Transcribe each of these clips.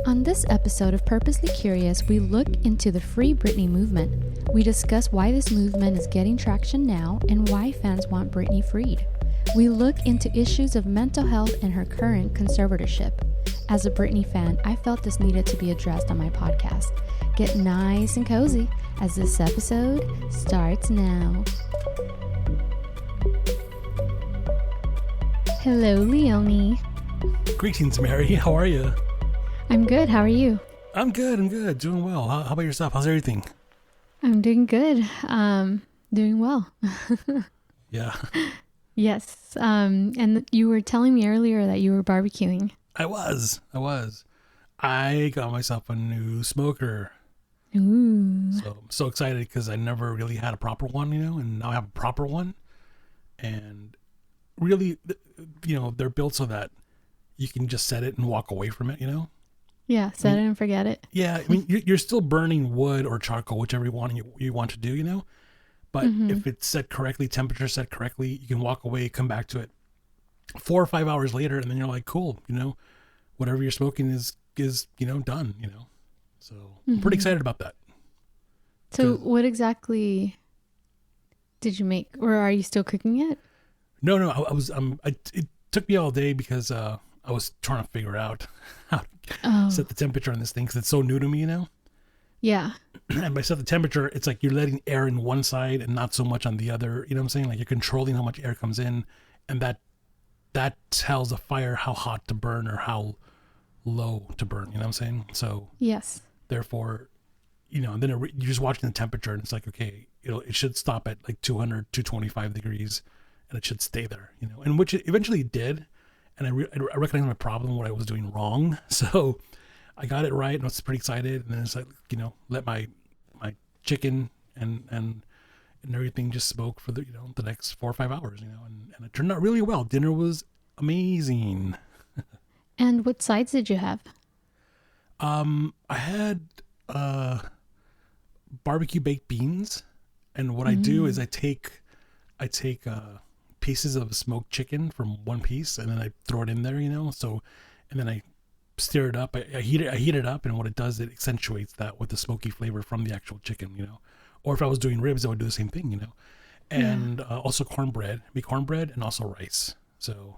On this episode of Purposely Curious, we look into the Free Britney Movement. We discuss why this movement is getting traction now and why fans want Britney freed. We look into issues of mental health and her current conservatorship. As a Britney fan, I felt this needed to be addressed on my podcast. Get nice and cozy as this episode starts now. Hello, Leonie. Greetings, Mary. How are you? I'm good. How are you? I'm good. Doing well. How about yourself? How's everything? I'm doing good. Doing well. Yeah. Yes. And you were telling me earlier that you were barbecuing. I was. I got myself a new smoker. Ooh. So I'm so excited because I never really had a proper one, and now I have a proper one. And really, they're built so that you can just set it and walk away from it, Yeah, set it and forget it. Yeah, I mean, you're still burning wood or charcoal, whichever you want to do, But if it's set correctly, temperature set correctly, you can walk away, come back to it 4 or 5 hours later, and then you're like, cool, whatever you're smoking is done, So I'm pretty excited about that. So what exactly did you make, or are you still cooking it? No, I was it took me all day because I was trying to figure out how to set the temperature on this thing because it's so new to me, Yeah. And by set the temperature, it's like you're letting air in one side and not so much on the other. You know what I'm saying? Like you're controlling how much air comes in, and that tells a fire how hot to burn or how low to burn. You know what I'm saying? So Yes. therefore, and then you're just watching the temperature, and it's like, okay, it should stop at like 200, 225 degrees, and it should stay there. And which it eventually did. And I recognized my problem, what I was doing wrong. So I got it right, and I was pretty excited. And then it's like, let my chicken and everything just smoke for the next 4 or 5 hours, and it turned out really well. Dinner was amazing. And what sides did you have? I had barbecue baked beans, and what I do is I take pieces of smoked chicken from one piece, and then I throw it in there, so, and then I stir it up. I heat it up, and what it does, it accentuates that with the smoky flavor from the actual chicken, or if I was doing ribs, I would do the same thing, and also cornbread and also rice. So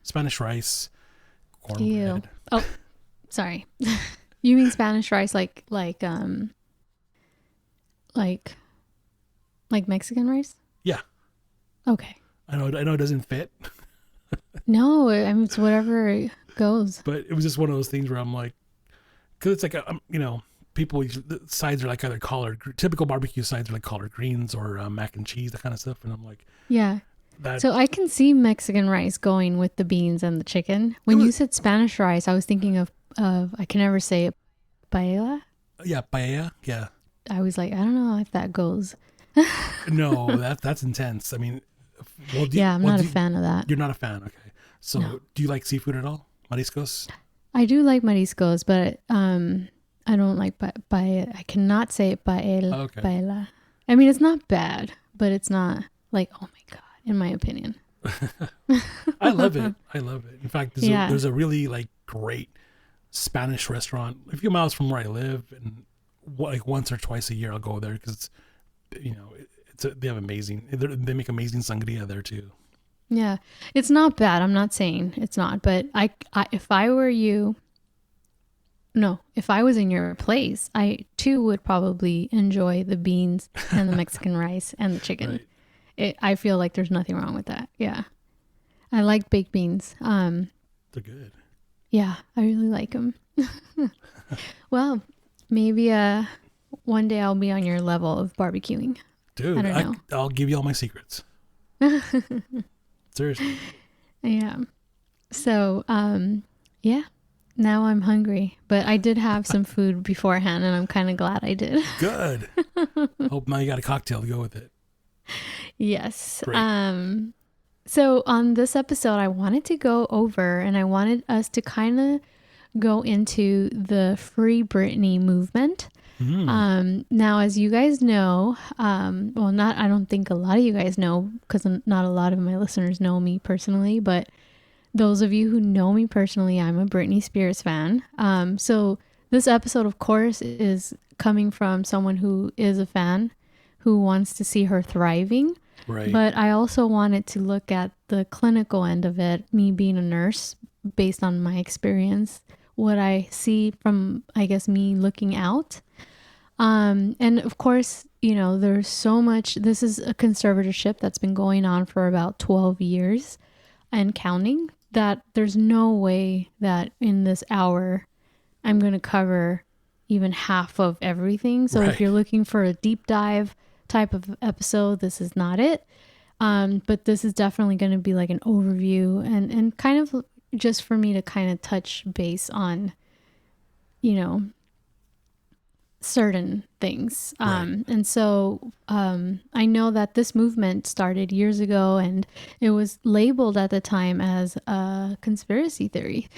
Spanish rice, cornbread. Oh, sorry. You mean Spanish rice like Mexican rice? Yeah. Okay. I know it doesn't fit. No, I mean, it's whatever goes. But it was just one of those things where I'm like, because it's like, people, the sides are like either typical barbecue sides are like collard greens or mac and cheese, that kind of stuff. And I'm like, yeah. So I can see Mexican rice going with the beans and the chicken. When you said Spanish rice, I was thinking of I can never say it, paella. Yeah, paella. Yeah. I was like, I don't know if that goes. No, that's intense. I mean, I'm not a fan of that. You're not a fan, okay? So, no. Do you like seafood at all, mariscos? I do like mariscos, but I don't like paella. I cannot say paella. Okay. Paella. I mean, it's not bad, but it's not like, oh my god, in my opinion. I love it. In fact, there's a really like great Spanish restaurant a few miles from where I live, and like once or twice a year I'll go there because they have they make amazing sangria there too. Yeah, it's not bad. I'm not saying it's not, but if I was in your place, I too would probably enjoy the beans and the Mexican rice and the chicken. Right. I feel like there's nothing wrong with that. Yeah, I like baked beans. They're good. Yeah, I really like them. Well, maybe one day I'll be on your level of barbecuing. Dude, I don't know. I'll give you all my secrets. Seriously. Yeah. So, yeah. Now I'm hungry, but I did have some food beforehand, and I'm kind of glad I did. Good. Hope now you got a cocktail to go with it. Yes. Great. So on this episode, I wanted to go over, and I wanted us to kind of go into the Free Britney movement. Now, as you guys know, I don't think a lot of you guys know, because not a lot of my listeners know me personally, but Those of you who know me personally, I'm a Britney Spears fan. So this episode, of course, is coming from someone who is a fan, who wants to see her thriving. Right. But I also wanted to look at the clinical end of it, me being a nurse, based on my experience, what I see from, I guess, me looking out. And of course, you know, there's so much. This is a conservatorship that's been going on for about 12 years and counting, that there's no way that in this hour I'm going to cover even half of everything. So if you're looking for a deep dive type of episode, this is not it. But this is definitely going to be like an overview and kind of just for me to kind of touch base on, you know, certain things. And so I know that this movement started years ago, and it was labeled at the time as a conspiracy theory.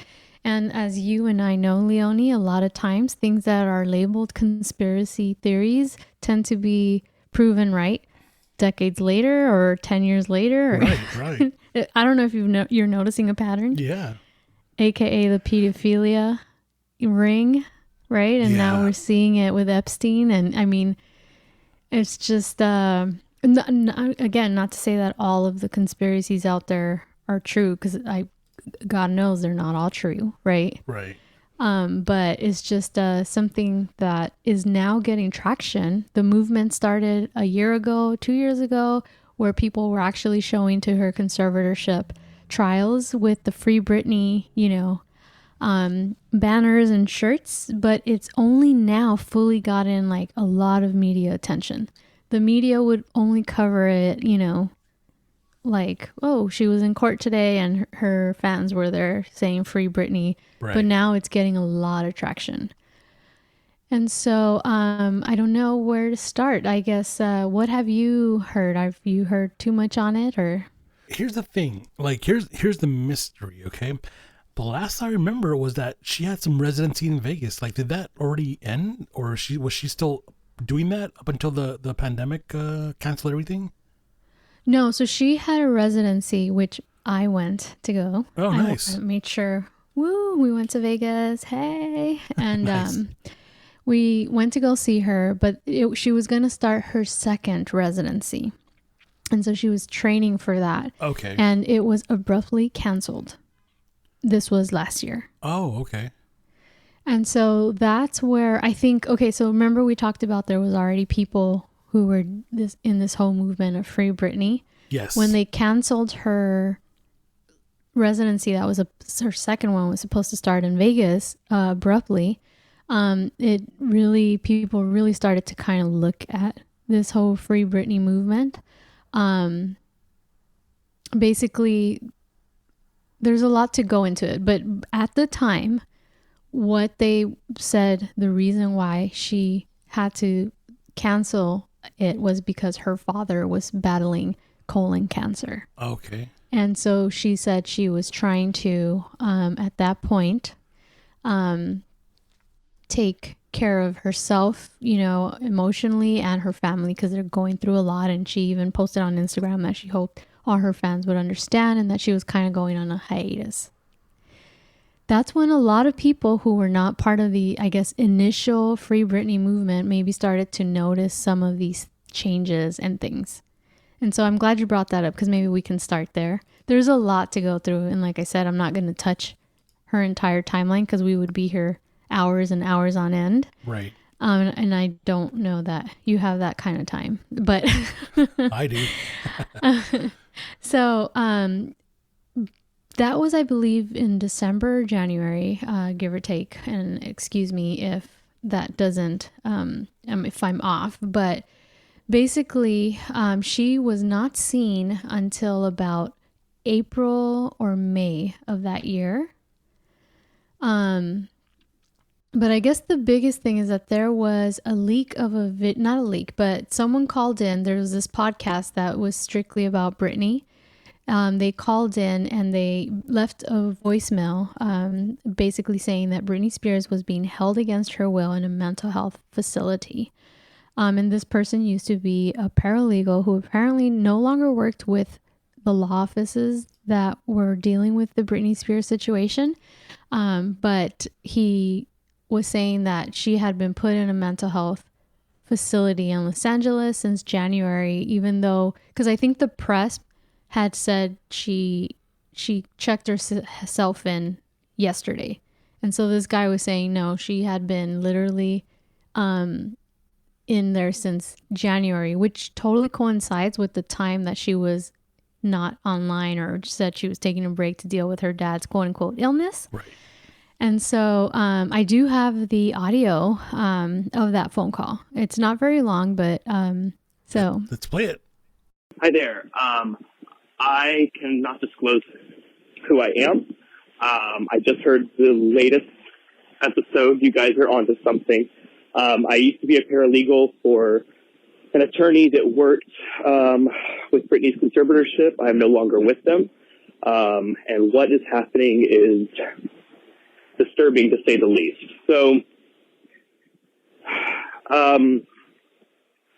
And as you and I know, Leonie, a lot of times things that are labeled conspiracy theories tend to be proven right decades later or 10 years later. Right. I don't know if you're noticing a pattern. Yeah. AKA the pedophilia ring, right? And now we're seeing it with Epstein. And I mean, it's just, again, not to say that all of the conspiracies out there are true, because God knows they're not all true, right? Right. But it's just something that is now getting traction. The movement started a year ago, 2 years ago, where people were actually showing to her conservatorship trials with the Free Britney, you know, banners and shirts. But it's only now fully gotten like a lot of media attention. The media would only cover it, you know, like, oh, she was in court today and her fans were there saying Free Britney. Right. But now it's getting a lot of traction. And so I don't know where to start. I guess, what have you heard? Have you heard too much on it, or? Here's the thing. Like, here's the mystery, okay? The last I remember was that she had some residency in Vegas. Like, did that already end? Or was she still doing that up until the pandemic canceled everything? No, so she had a residency, which I went to go. Oh, nice. I made sure, we went to Vegas, hey. And Nice. we went to go see her, but she was going to start her second residency. And so she was training for that. Okay. And it was abruptly canceled. This was last year. Oh, okay. And so that's where I think, okay, so remember we talked about there was already people who were in this whole movement of Free Britney. Yes. When they canceled her residency, that was her second one, was supposed to start in Vegas abruptly. People really started to kind of look at this whole Free Britney movement. Basically, there's a lot to go into it, but at the time, what they said, the reason why she had to cancel it was because her father was battling colon cancer. Okay. And so she said she was trying to, at that point, take care of herself, you know, emotionally, and her family, because they're going through a lot. And she even posted on Instagram that she hoped all her fans would understand, and that she was kind of going on a hiatus. That's when a lot of people who were not part of the, I guess, initial Free Britney movement maybe started to notice some of these changes and things. And so I'm glad you brought that up, because maybe we can start there. There's a lot to go through. And like I said, I'm not going to touch her entire timeline, because we would be here hours and hours on end. Right. And I don't know that you have that kind of time, but I do. So that was, I believe, in December, January, give or take. And excuse me if that doesn't, if I'm off. But basically, she was not seen until about April or May of that year. But I guess the biggest thing is that there was a leak of not a leak, but someone called in. There was this podcast that was strictly about Britney. They called in and they left a voicemail, basically saying that Britney Spears was being held against her will in a mental health facility. And this person used to be a paralegal who apparently no longer worked with the law offices that were dealing with the Britney Spears situation. But he was saying that she had been put in a mental health facility in Los Angeles since January, even though, because I think the press had said she checked herself in yesterday. And so this guy was saying, no, she had been literally in there since January, which totally coincides with the time that she was not online or said she was taking a break to deal with her dad's quote unquote illness. Right. And so I do have the audio of that phone call. It's not very long, but so. Let's play it. Hi there. I cannot disclose who I am. I just heard the latest episode. You guys are onto something. I used to be a paralegal for an attorney that worked with Britney's conservatorship. I am no longer with them. And what is happening is disturbing, to say the least. So,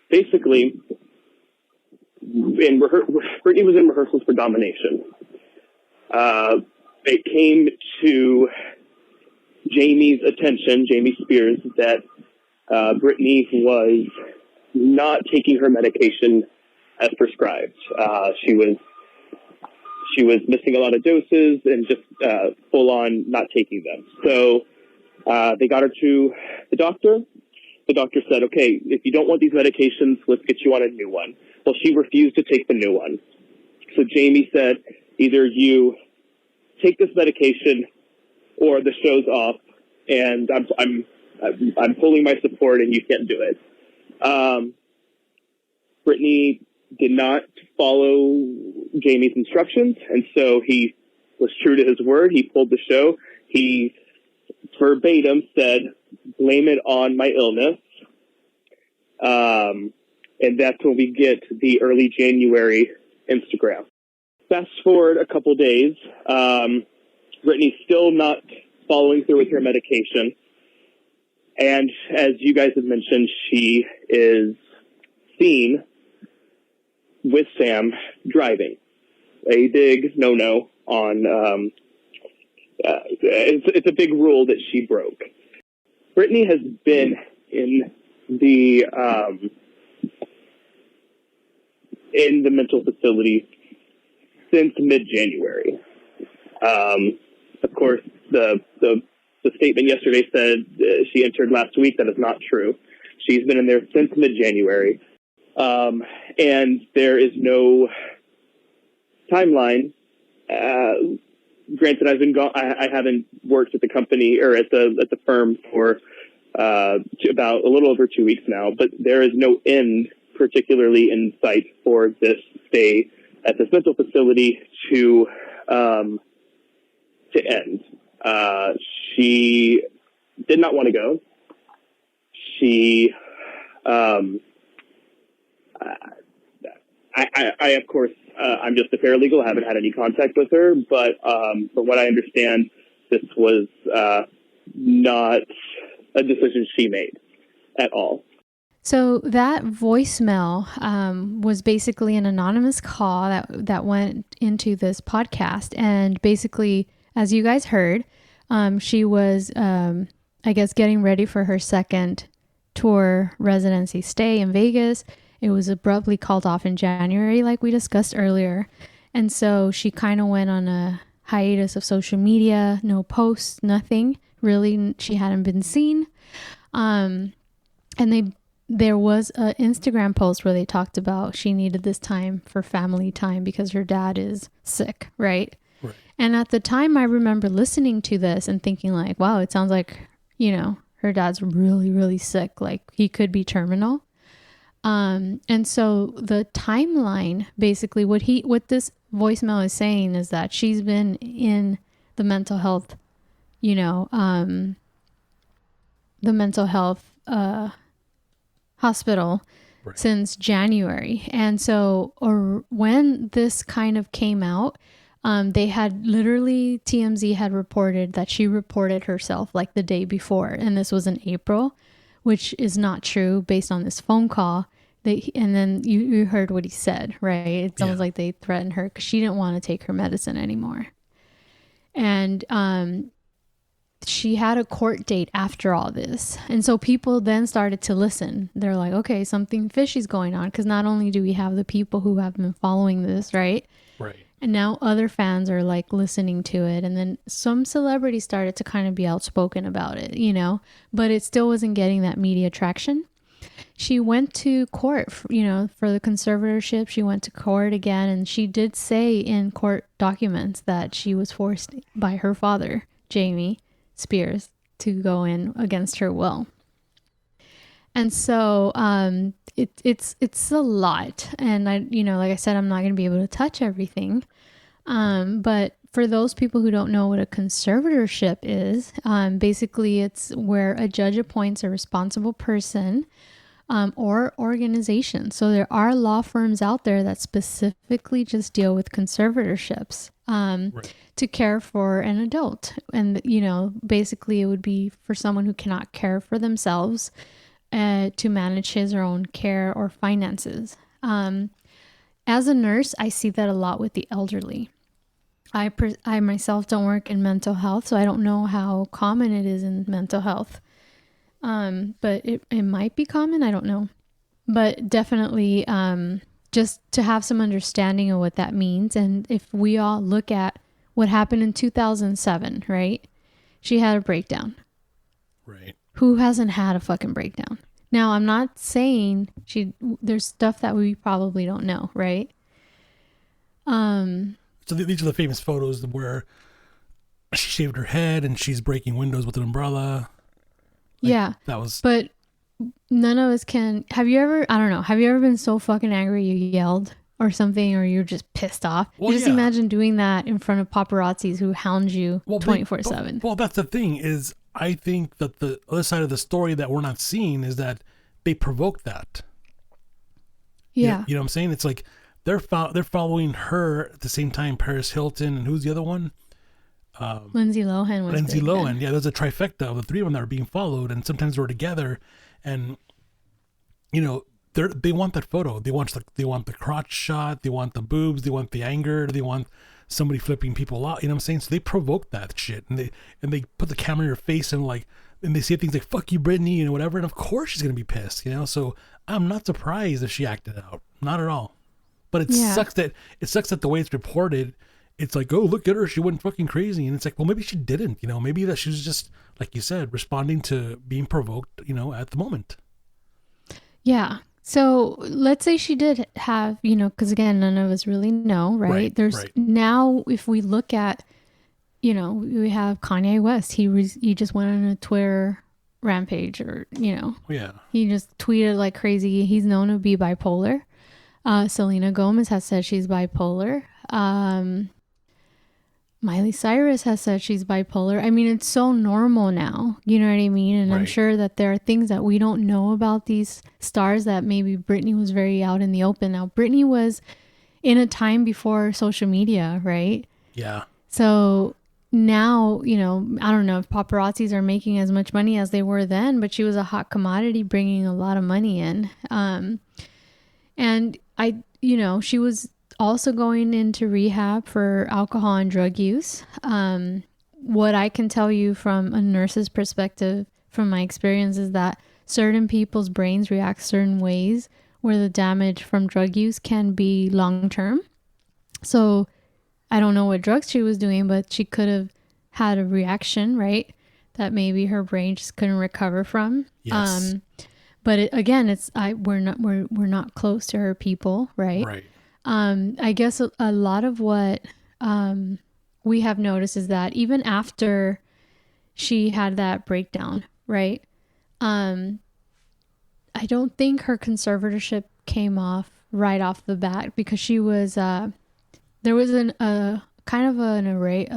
basically, Britney was in rehearsals for Domination. It came to Jamie Spears, that Britney was not taking her medication as prescribed. She was missing a lot of doses and just full on not taking them. So they got her to the doctor. The doctor said, okay, if you don't want these medications, let's get you on a new one. Well, she refused to take the new one. So Jamie said, either you take this medication or the show's off, and I'm pulling my support and you can't do it. Britney did not follow Jamie's instructions, and so he was true to his word. He pulled the show. He verbatim said, blame it on my illness. And that's when we get the early January Instagram. Fast forward a couple days, Britney's still not following through with her medication. And as you guys have mentioned, she is seen with Sam driving. A big no-no on, it's a big rule that she broke. Britney has been in the mental facility since mid-January. Of course, the statement yesterday said she entered last week. That is not true. She's been in there since mid-January. And there is no timeline. Granted, I've been gone. I haven't worked at the company or at the firm for about a little over 2 weeks now, but there is no end particularly in sight for this stay at this mental facility to end. She did not want to go. She, I of course, I'm just a paralegal. I haven't had any contact with her, but from what I understand, this was not a decision she made at all. So that voicemail was basically an anonymous call that went into this podcast. And basically, as you guys heard, she was, I guess, getting ready for her second tour residency stay in Vegas. It was abruptly called off in January, like we discussed earlier. And so she kind of went on a hiatus of social media, no posts, nothing. Really, she hadn't been seen. And there was an Instagram post where they talked about she needed this time for family time because her dad is sick, right? Right. And at the time, I remember listening to this and thinking like, wow, it sounds like, her dad's really, really sick. Like he could be terminal. And so the timeline, basically what this voicemail is saying is that she's been in the mental health, the mental health, hospital right. since January. And so, or when this kind of came out, they had literally, TMZ had reported that she reported herself like the day before. And this was in April, which is not true based on this phone call. and then you heard what he said, right? It's almost like they threatened her because she didn't want to take her medicine anymore. And she had a court date after all this. And so people then started to listen. They're like, okay, something fishy's going on. Because not only do we have the people who have been following this, right? Right. And now other fans are like listening to it. And then some celebrities started to kind of be outspoken about it, you know, but it still wasn't getting that media traction. She went to court, you know, for the conservatorship. She went to court again. And she did say in court documents that she was forced by her father, Jamie Spears, to go in against her will. And so it's a lot. And I, you know, like I said, I'm not going to be able to touch everything. But for those people who don't know what a conservatorship is, basically it's where a judge appoints a responsible person or organization. So there are law firms out there that specifically just deal with conservatorships to care for an adult. And, you know, basically it would be for someone who cannot care for themselves to manage his or own care or finances. As a nurse, I see that a lot with the elderly. I myself don't work in mental health, so I don't know how common it is in mental health. But it might be common. I don't know. But definitely just to have some understanding of what that means. And if we all look at what happened in 2007, right? She had a breakdown. Right. Who hasn't had a fucking breakdown? Now, I'm not saying there's stuff that we probably don't know, right? So these are the famous photos where she shaved her head and she's breaking windows with an umbrella. Yeah. That was... But none of us can... Have you ever been so fucking angry you yelled or something, or you're just pissed off? Well, just imagine doing that in front of paparazzis who hound you 24/7. Well, that's the thing is, I think that the other side of the story that we're not seeing is that they provoked that. Yeah. You know what I'm saying? It's like they're following her at the same time. Paris Hilton and who's the other one? Lindsay Lohan. Lindsay Lohan. Yeah, there's a trifecta of the three of them that are being followed, and sometimes we're together, and you know they want that photo. They want the crotch shot. They want the boobs. They want the anger. They want somebody flipping people out. You know what I'm saying? So they provoke that shit, and they put the camera in her face and they say things like "fuck you, Britney" and whatever. And of course she's gonna be pissed. You know, so I'm not surprised if she acted out. Not at all. But it sucks that the way it's reported, it's like, oh, look at her, she went fucking crazy. And it's like, well, maybe she didn't, you know, maybe that she was just, like you said, responding to being provoked, you know, at the moment. Yeah. So let's say she did have, you know, because again, none of us really know, right? Now, if we look at, you know, we have Kanye West. He just went on a Twitter rampage, or, you know, he just tweeted like crazy. He's known to be bipolar. Selena Gomez has said she's bipolar. Miley Cyrus has said she's bipolar. I mean, it's so normal now. You know what I mean? And I'm sure that there are things that we don't know about these stars that maybe Britney was very out in the open. Now, Britney was in a time before social media, right? Yeah. So now, you know, I don't know if paparazzis are making as much money as they were then, but she was a hot commodity bringing a lot of money in. And she was also going into rehab for alcohol and drug use. What I can tell you from a nurse's perspective, from my experience, is that certain people's brains react certain ways where the damage from drug use can be long-term. So I don't know what drugs she was doing, but she could have had a reaction, right? That maybe her brain just couldn't recover from. Yes. But we're not close to her people, right? Right. I guess a lot of what we have noticed is that even after she had that breakdown, right? I don't think her conservatorship came off right off the bat, because she was there was a kind of an array,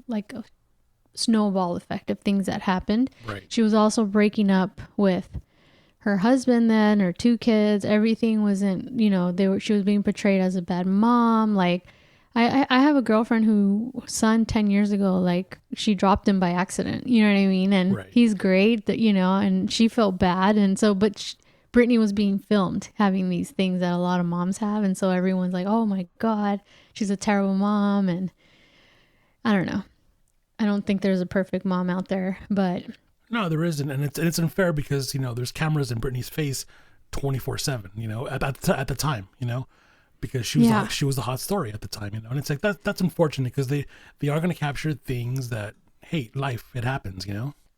like a snowball effect of things that happened. Right. She was also breaking up with her husband then, her two kids. Everything wasn't, you know, she was being portrayed as a bad mom. Like, I have a girlfriend whose son 10 years ago, like, she dropped him by accident. You know what I mean? And he's great, that, you know, and she felt bad. And so, but Britney was being filmed having these things that a lot of moms have. And so everyone's like, oh my God, she's a terrible mom. And I don't know. I don't think there's a perfect mom out there, but No, there isn't. And it's unfair because, there's cameras in Britney's face 24/7, at the time, because she was the hot story at the time, and it's like that's unfortunate because they are going to capture things that, hey, life, it happens.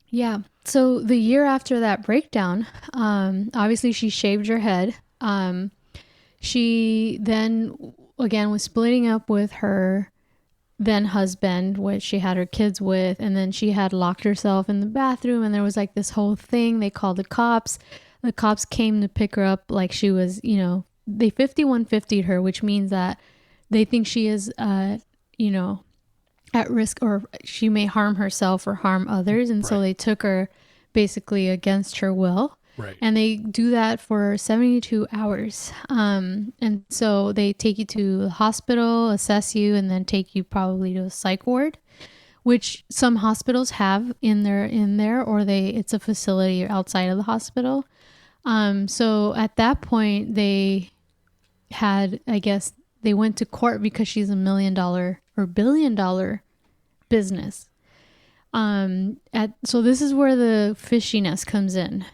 Yeah. So the year after that breakdown, obviously she shaved her head. She then again was splitting up with her then husband, which she had her kids with, and then she had locked herself in the bathroom, and there was like this whole thing. They called the cops. The cops came to pick her up like she was, they 5150'd her, which means that they think she is, at risk, or she may harm herself or harm others. And so they took her basically against her will. Right. And they do that for 72 hours. And so they take you to the hospital, assess you, and then take you probably to a psych ward, which some hospitals have in there, or it's a facility outside of the hospital. So at that point they had, I guess they went to court because she's $1 million or $1 billion business. So this is where the fishiness comes in.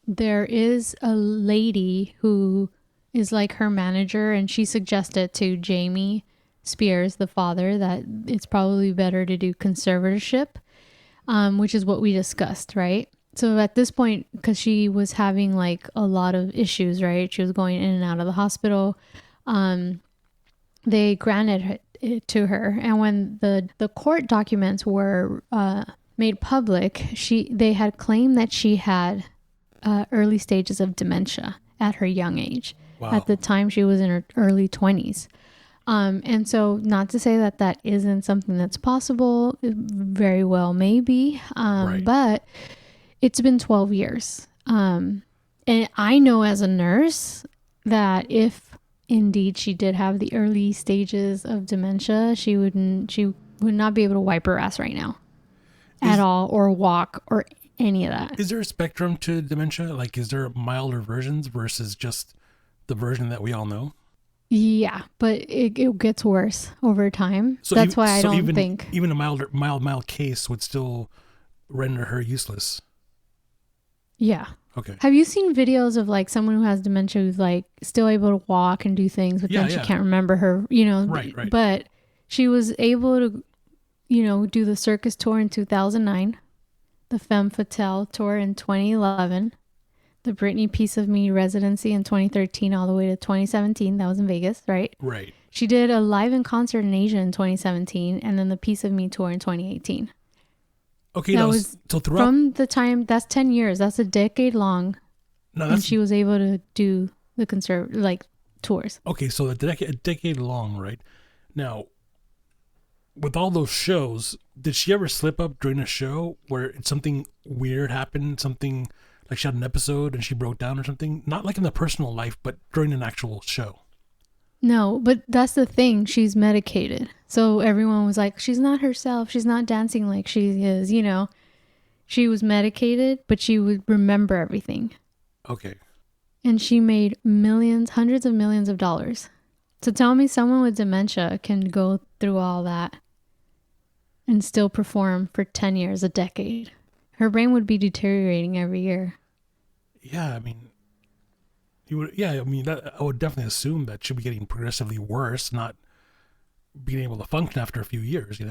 There is a lady who is like her manager, and she suggested to Jamie Spears, the father, that it's probably better to do conservatorship, which is what we discussed, right? So at this point, because she was having like a lot of issues, right? She was going in and out of the hospital. They granted it to her. And when the court documents were made public, they had claimed that she had early stages of dementia at her young age. Wow. At the time, she was in her early 20s. And so not to say that isn't something that's possible, very well maybe, but it's been 12 years. And I know as a nurse that if indeed she did have the early stages of dementia, she would not be able to wipe her ass right now at all, or walk, or any of that. Is there a spectrum to dementia? Like, is there milder versions versus just the version that we all know? Yeah, but it gets worse over time. So that's why I don't think even a mild case would still render her useless. Yeah. Okay. Have you seen videos of like someone who has dementia who's like still able to walk and do things, but then she can't remember her, Right. But she was able to, do the circus tour in 2009, the Femme Fatale tour in 2011, the Britney Piece of Me residency in 2013 all the way to 2017. That was in Vegas, right? Right. She did a live in concert in Asia in 2017, and then the Piece of Me tour in 2018. Okay, that was so throughout from the time. That's 10 years. That's a decade long. And she was able to do the tours. Okay, so a decade long, right? Now, with all those shows, did she ever slip up during a show where something weird happened? Something like she had an episode and she broke down or something? Not like in the personal life, but during an actual show. No, but that's the thing. She's medicated. So everyone was like, she's not herself. She's not dancing like she is, She was medicated, but she would remember everything. Okay. And she made millions, hundreds of millions of dollars. So tell me someone with dementia can go through all that and still perform for 10 years, a decade. Her brain would be deteriorating every year. Yeah, I mean, I would definitely assume that she'll be getting progressively worse, not being able to function after a few years,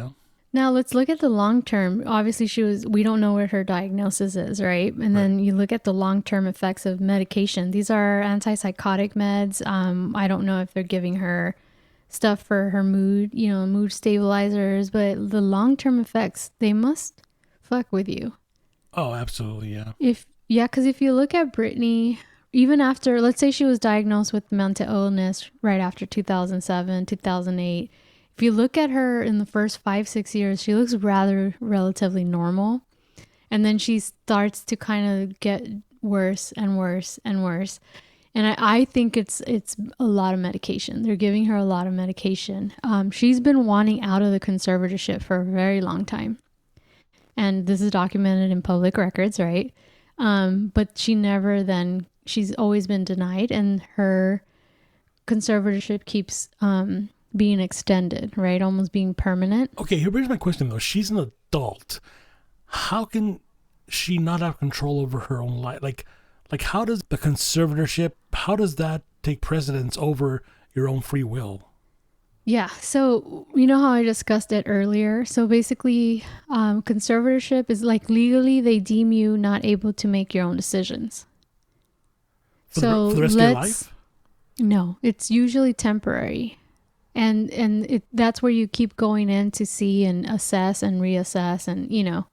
Now let's look at the long term. Obviously we don't know what her diagnosis is, right? And then you look at the long-term effects of medication. These are antipsychotic meds. I don't know if they're giving her stuff for her mood, mood stabilizers, but the long-term effects, they must fuck with you. Oh, absolutely. Yeah. Because if you look at Britney, even after, let's say she was diagnosed with mental illness right after 2007, 2008. If you look at her in the first 5-6 years, she looks relatively normal. And then she starts to kind of get worse and worse and worse. And I think it's a lot of medication. They're giving her a lot of medication. She's been wanting out of the conservatorship for a very long time. And this is documented in public records, right? But she never then she's always been denied, and her conservatorship keeps being extended, right? Almost being permanent. Okay, here's my question though. She's an adult. How can she not have control over her own life? Like how does the conservatorship, how does that take precedence over your own free will? Yeah. So, you know how I discussed it earlier? So basically, conservatorship is like legally they deem you not able to make your own decisions. For the rest of your life? No, it's usually temporary. And that's where you keep going in to see and assess and reassess and, you know.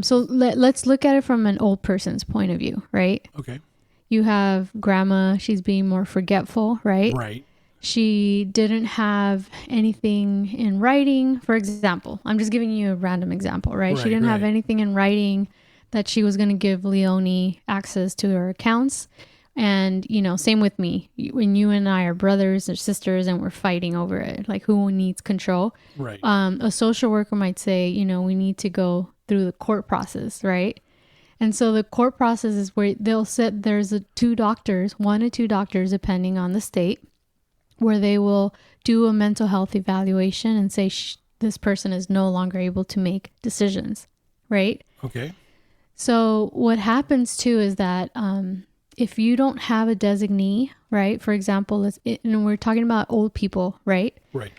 So let's look at it from an old person's point of view, right? Okay. You have grandma, she's being more forgetful, right? Right. She didn't have anything in writing, for example. I'm just giving you a random example, right? She didn't have anything in writing that she was going to give Leonie access to her accounts. And, you know, same with me. When you and I are brothers or sisters and we're fighting over it, like who needs control. Right. A social worker might say, you know, we need to go through the court process, right? And so the court process is where they'll set, there's one to two doctors, depending on the state, where they will do a mental health evaluation and say this person is no longer able to make decisions, right? Okay. So what happens too is that if you don't have a designee, right? For example, and we're talking about old people, right? Right.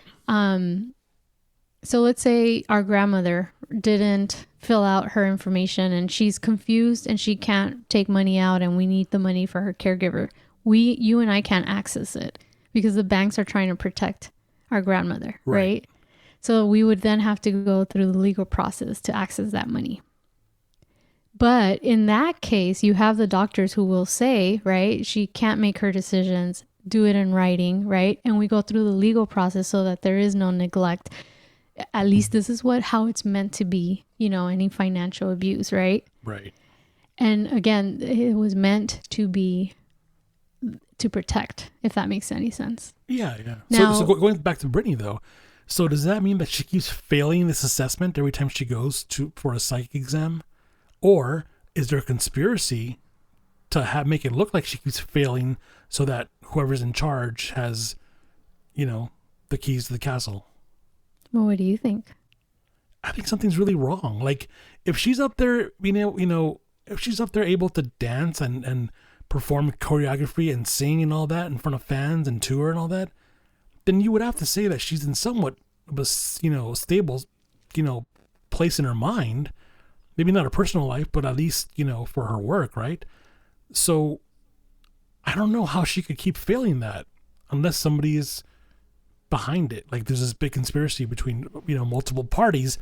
So let's say our grandmother didn't fill out her information and she's confused and she can't take money out and we need the money for her caregiver. You and I can't access it because the banks are trying to protect our grandmother, right? So we would then have to go through the legal process to access that money. But in that case, you have the doctors who will say, right, she can't make her decisions, do it in writing, right? And we go through the legal process so that there is no neglect. At least this is how it's meant to be, you know, any financial abuse, right? Right. And again, it was meant to be to protect, if that makes any sense. Yeah. Now, so going back to Britney though, so does that mean that she keeps failing this assessment every time she goes for a psych exam? Or is there a conspiracy to make it look like she keeps failing so that whoever's in charge has, you know, the keys to the castle? Well, what do you think? I think something's really wrong. Like if she's up there, if she's up there able to dance and perform choreography and sing and all that in front of fans and tour and all that, then you would have to say that she's in somewhat of a, stable, place in her mind. Maybe not her personal life, but at least, for her work, right? So I don't know how she could keep failing that unless somebody is behind it. Like there's this big conspiracy between, multiple parties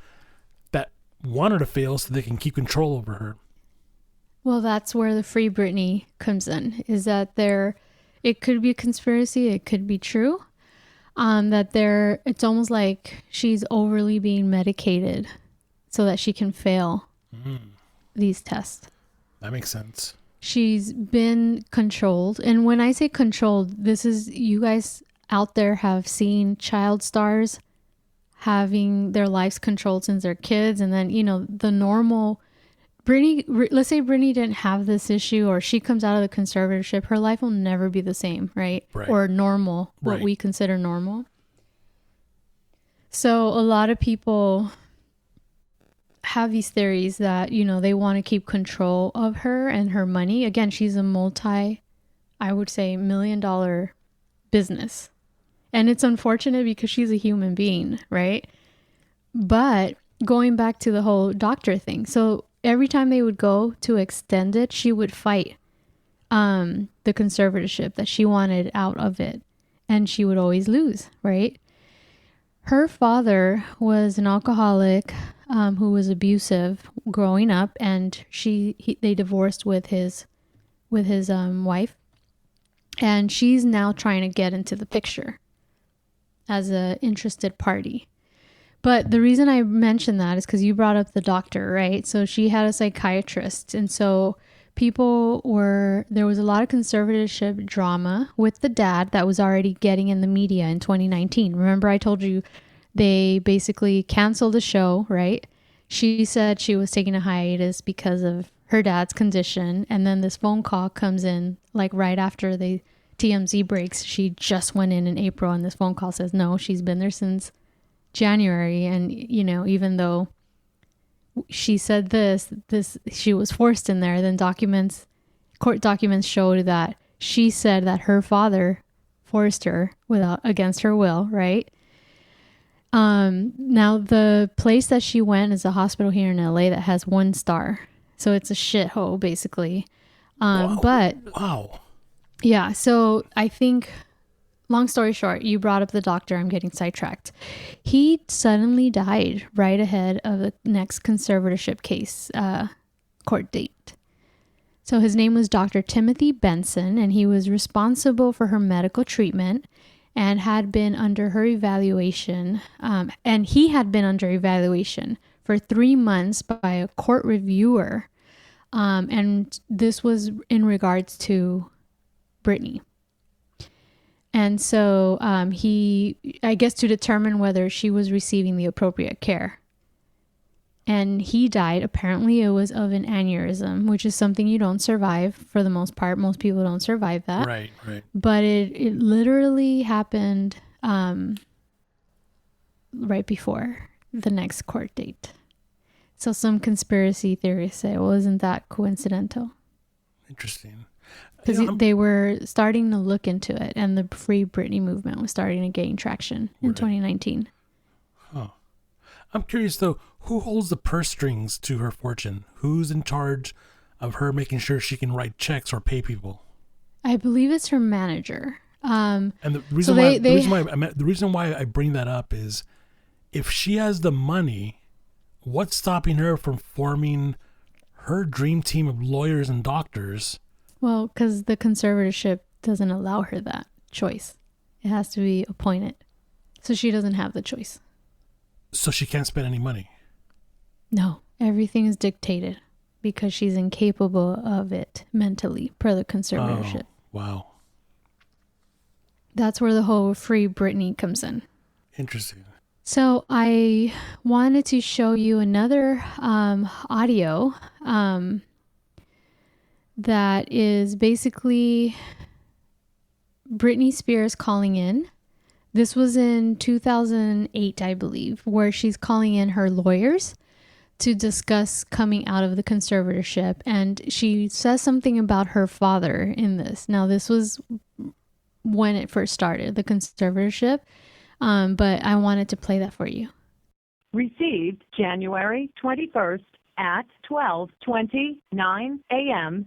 that want her to fail so they can keep control over her. Well, that's where the Free Britney comes in, is that it could be a conspiracy, it could be true. It's almost like she's overly being medicated so that she can fail these tests. That makes sense. She's been controlled. And when I say controlled, this is, you guys out there have seen child stars having their lives controlled since they're kids. And then, the normal Britney, let's say Britney didn't have this issue or she comes out of the conservatorship, her life will never be the same, right? Or normal, what we consider normal. So a lot of people have these theories that, they want to keep control of her and her money. Again, she's a I would say $1 million business. And it's unfortunate because she's a human being, right? But going back to the whole doctor thing. So every time they would go to extend it, she would fight the conservatorship that she wanted out of it. And she would always lose, right? Her father was an alcoholic who was abusive growing up, and they divorced with his wife, and she's now trying to get into the picture as a interested party. But the reason I mentioned that is because you brought up the doctor, right? So she had a psychiatrist, and so there was a lot of conservatorship drama with the dad that was already getting in the media in 2019. Remember I told you they basically canceled the show, right? She said she was taking a hiatus because of her dad's condition. And then this phone call comes in like right after the TMZ breaks. She just went in April, and this phone call says, no, she's been there since January. And, you know, even though she said this, she was forced in there, then court documents showed that she said that her father forced her against her will, right? Now the place that she went is a hospital here in LA that has 1 star. So it's a shithole basically. But wow. Yeah. So I think, long story short, you brought up the doctor. I'm getting sidetracked. He suddenly died right ahead of the next conservatorship case, court date. So his name was Dr. Timothy Benson, and he was responsible for her medical treatment and had been under her evaluation. And he had been under evaluation for 3 months by a court reviewer. And this was in regards to Britney. And so I guess to determine whether she was receiving the appropriate care. And he died. Apparently it was of an aneurysm, which is something you don't survive for the most part. Most people don't survive that. Right. But it literally happened right before the next court date. So some conspiracy theorists say, well, isn't that coincidental? Interesting. Because they were starting to look into it, and the Free Britney movement was starting to gain traction in 2019. Huh. I'm curious, though, who holds the purse strings to her fortune? Who's in charge of her making sure she can write checks or pay people? I believe it's her manager. And the reason why I bring that up is, if she has the money, what's stopping her from forming her dream team of lawyers and doctors? Well, because the conservatorship doesn't allow her that choice. It has to be appointed. So she doesn't have the choice. So she can't spend any money? No, everything is dictated because she's incapable of it mentally per the conservatorship. Oh, wow. That's where the whole Free Britney comes in. Interesting. So I wanted to show you another audio that is basically Britney Spears calling in. This was in 2008, I believe, where she's calling in her lawyers to discuss coming out of the conservatorship. And she says something about her father in this. Now, this was when it first started, the conservatorship. But I wanted to play that for you. Received January 21st at 12:29 a.m.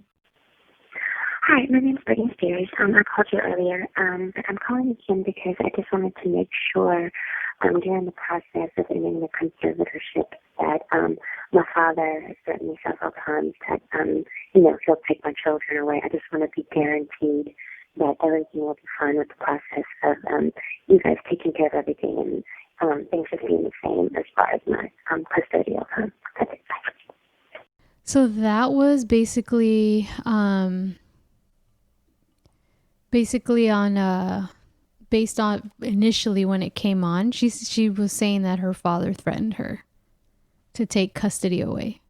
Hi, my name is Britney Spears. I called you earlier, but I'm calling again because I just wanted to make sure during the process of ending the conservatorship that my father has threatened me several times that, he'll take my children away. I just want to be guaranteed that everything will be fine with the process of you guys taking care of everything and things just being the same as far as my custodial time. That's it. Bye. So that was basically based on initially when it came on, she was saying that her father threatened her to take custody away.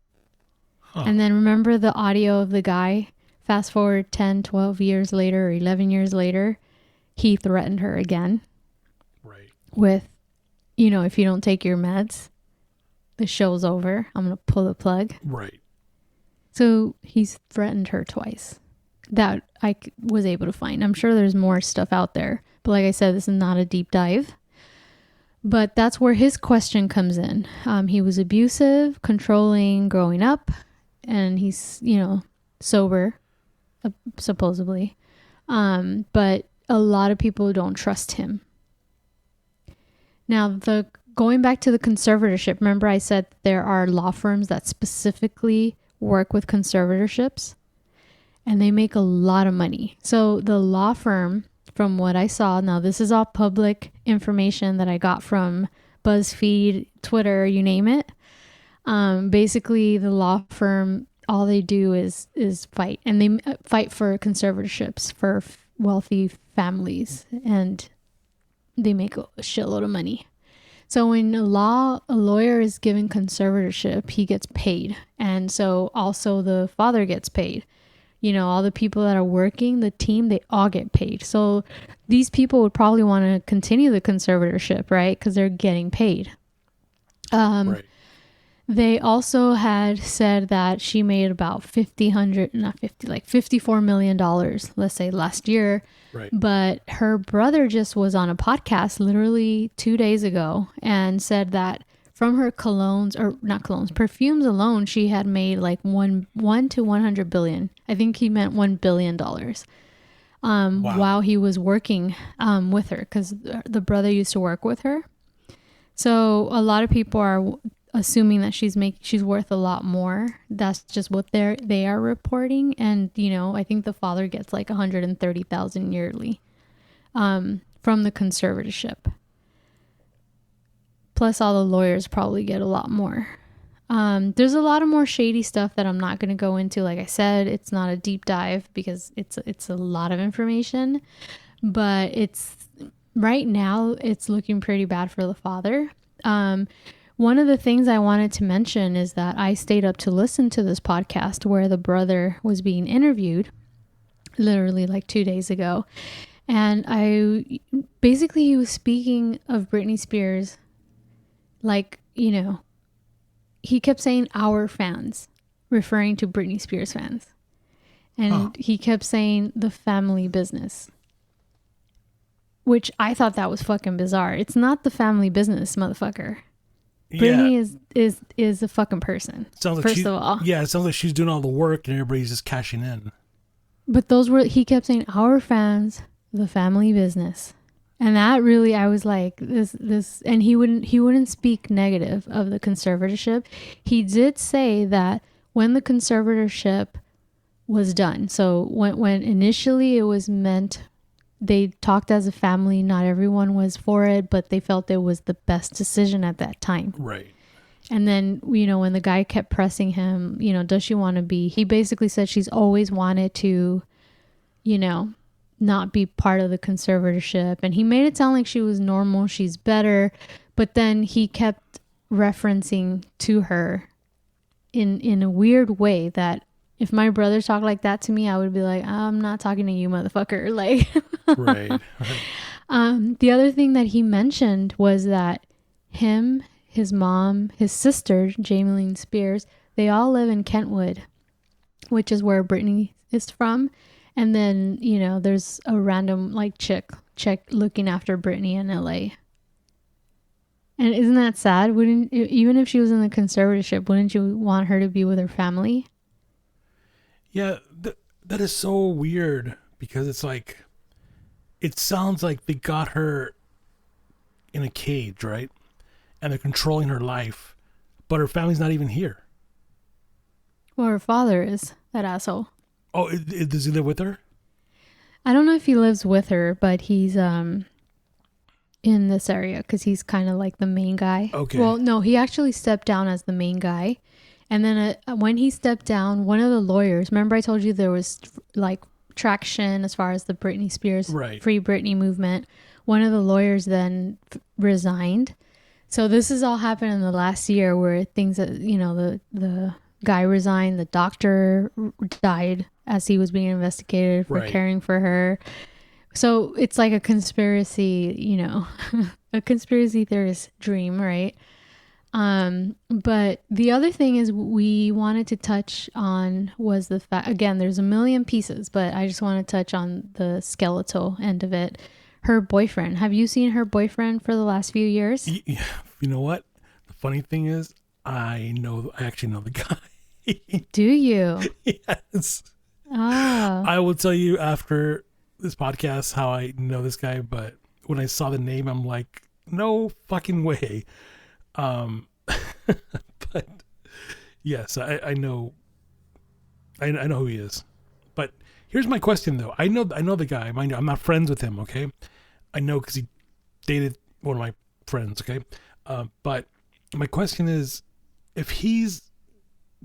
Huh. And then remember the audio of the guy, fast forward 10, 12 years later or 11 years later, he threatened her again. Right. With, if you don't take your meds, the show's over. I'm going to pull the plug. Right. So he's threatened her twice. That I was able to find. I'm sure there's more stuff out there. But like I said, this is not a deep dive. But that's where his question comes in. He was abusive, controlling growing up. And he's, sober, supposedly. But a lot of people don't trust him. Now, going back to the conservatorship, remember I said there are law firms that specifically work with conservatorships? And they make a lot of money. So the law firm, from what I saw, now this is all public information that I got from BuzzFeed, Twitter, you name it. Basically, the law firm, all they do is fight. And they fight for conservatorships for wealthy families. And they make a shitload of money. So when a lawyer is given conservatorship, he gets paid. And so also the father gets paid. You know, all the people that are working, the team, they all get paid. So these people would probably want to continue the conservatorship, right? Because they're getting paid. Right. They also had said that she made about $54 million, let's say last year. Right. But her brother just was on a podcast literally 2 days ago and said that from her perfumes alone, she had made like 1 to 100 billion. I think he meant $1 billion. While he was working with her, because the brother used to work with her. So a lot of people are assuming that she's worth a lot more. That's just what they are reporting. And, you know, I think the father gets like 130,000 yearly from the conservatorship. Plus all the lawyers probably get a lot more. There's a lot of more shady stuff that I'm not going to go into. Like I said, it's not a deep dive because it's a lot of information, but right now it's looking pretty bad for the father. One of the things I wanted to mention is that I stayed up to listen to this podcast where the brother was being interviewed literally like 2 days ago. And he was speaking of Britney Spears. Like, you know, he kept saying our fans, referring to Britney Spears fans. And he kept saying the family business, which I thought that was fucking bizarre. It's not the family business, motherfucker. Britney is a fucking person. Sounds like first of all. Yeah, it sounds like she's doing all the work and everybody's just cashing in. But he kept saying our fans, the family business. And that really, I was like, this, and he wouldn't speak negative of the conservatorship. He did say that when the conservatorship was done, so when initially it was meant, they talked as a family, not everyone was for it, but they felt it was the best decision at that time. Right. And then, you know, when the guy kept pressing him, you know, does she want to be, he basically said she's always wanted to, you know, not be part of the conservatorship. And he made it sound like she was normal, she's better. But then he kept referencing to her in a weird way that if my brother talked like that to me, I would be like, I'm not talking to you, motherfucker. Like, right. The other thing that he mentioned was that him, his mom, his sister, Jamie Lynn Spears, they all live in Kentwood, which is where Britney is from. And then, you know, there's a random like chick looking after Britney in LA. And isn't that sad? Even if she was in the conservatorship, wouldn't you want her to be with her family? Yeah, that is so weird because it's like, it sounds like they got her in a cage, right? And they're controlling her life, but her family's not even here. Well, her father is that asshole. Oh, does he live with her? I don't know if he lives with her, but he's in this area because he's kind of like the main guy. Okay. Well, no, he actually stepped down as the main guy. And then when he stepped down, one of the lawyers, remember I told you there was like traction as far as the Britney Spears Free Britney movement. One of the lawyers then resigned. So this has all happened in the last year where things that, you know, the guy resigned, the doctor died as he was being investigated for caring for her. So it's like a conspiracy, you know, a conspiracy theorist dream, right? But the other thing is we wanted to touch on was the fact, again, there's a million pieces, but I just want to touch on the skeletal end of it. Her boyfriend. Have you seen her boyfriend for the last few years? Yeah. You know what? The funny thing is, I actually know the guy. Do you? Yes. Oh. I will tell you after this podcast how I know this guy, but when I saw the name, I'm like, no fucking way. But yes, I know who he is. But here's my question though. I know the guy. Mind you, I'm not friends with him. Okay. I know because he dated one of my friends. Okay. But my question is, if he's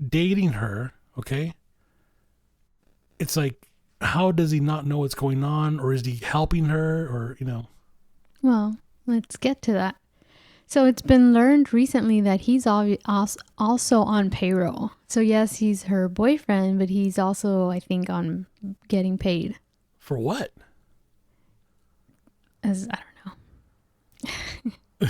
dating her, okay, it's like, how does he not know what's going on, or is he helping her, or, you know? Well, let's get to that. So it's been learned recently that he's also on payroll. So yes, he's her boyfriend, but he's also, I think, on getting paid. For what? As I don't know.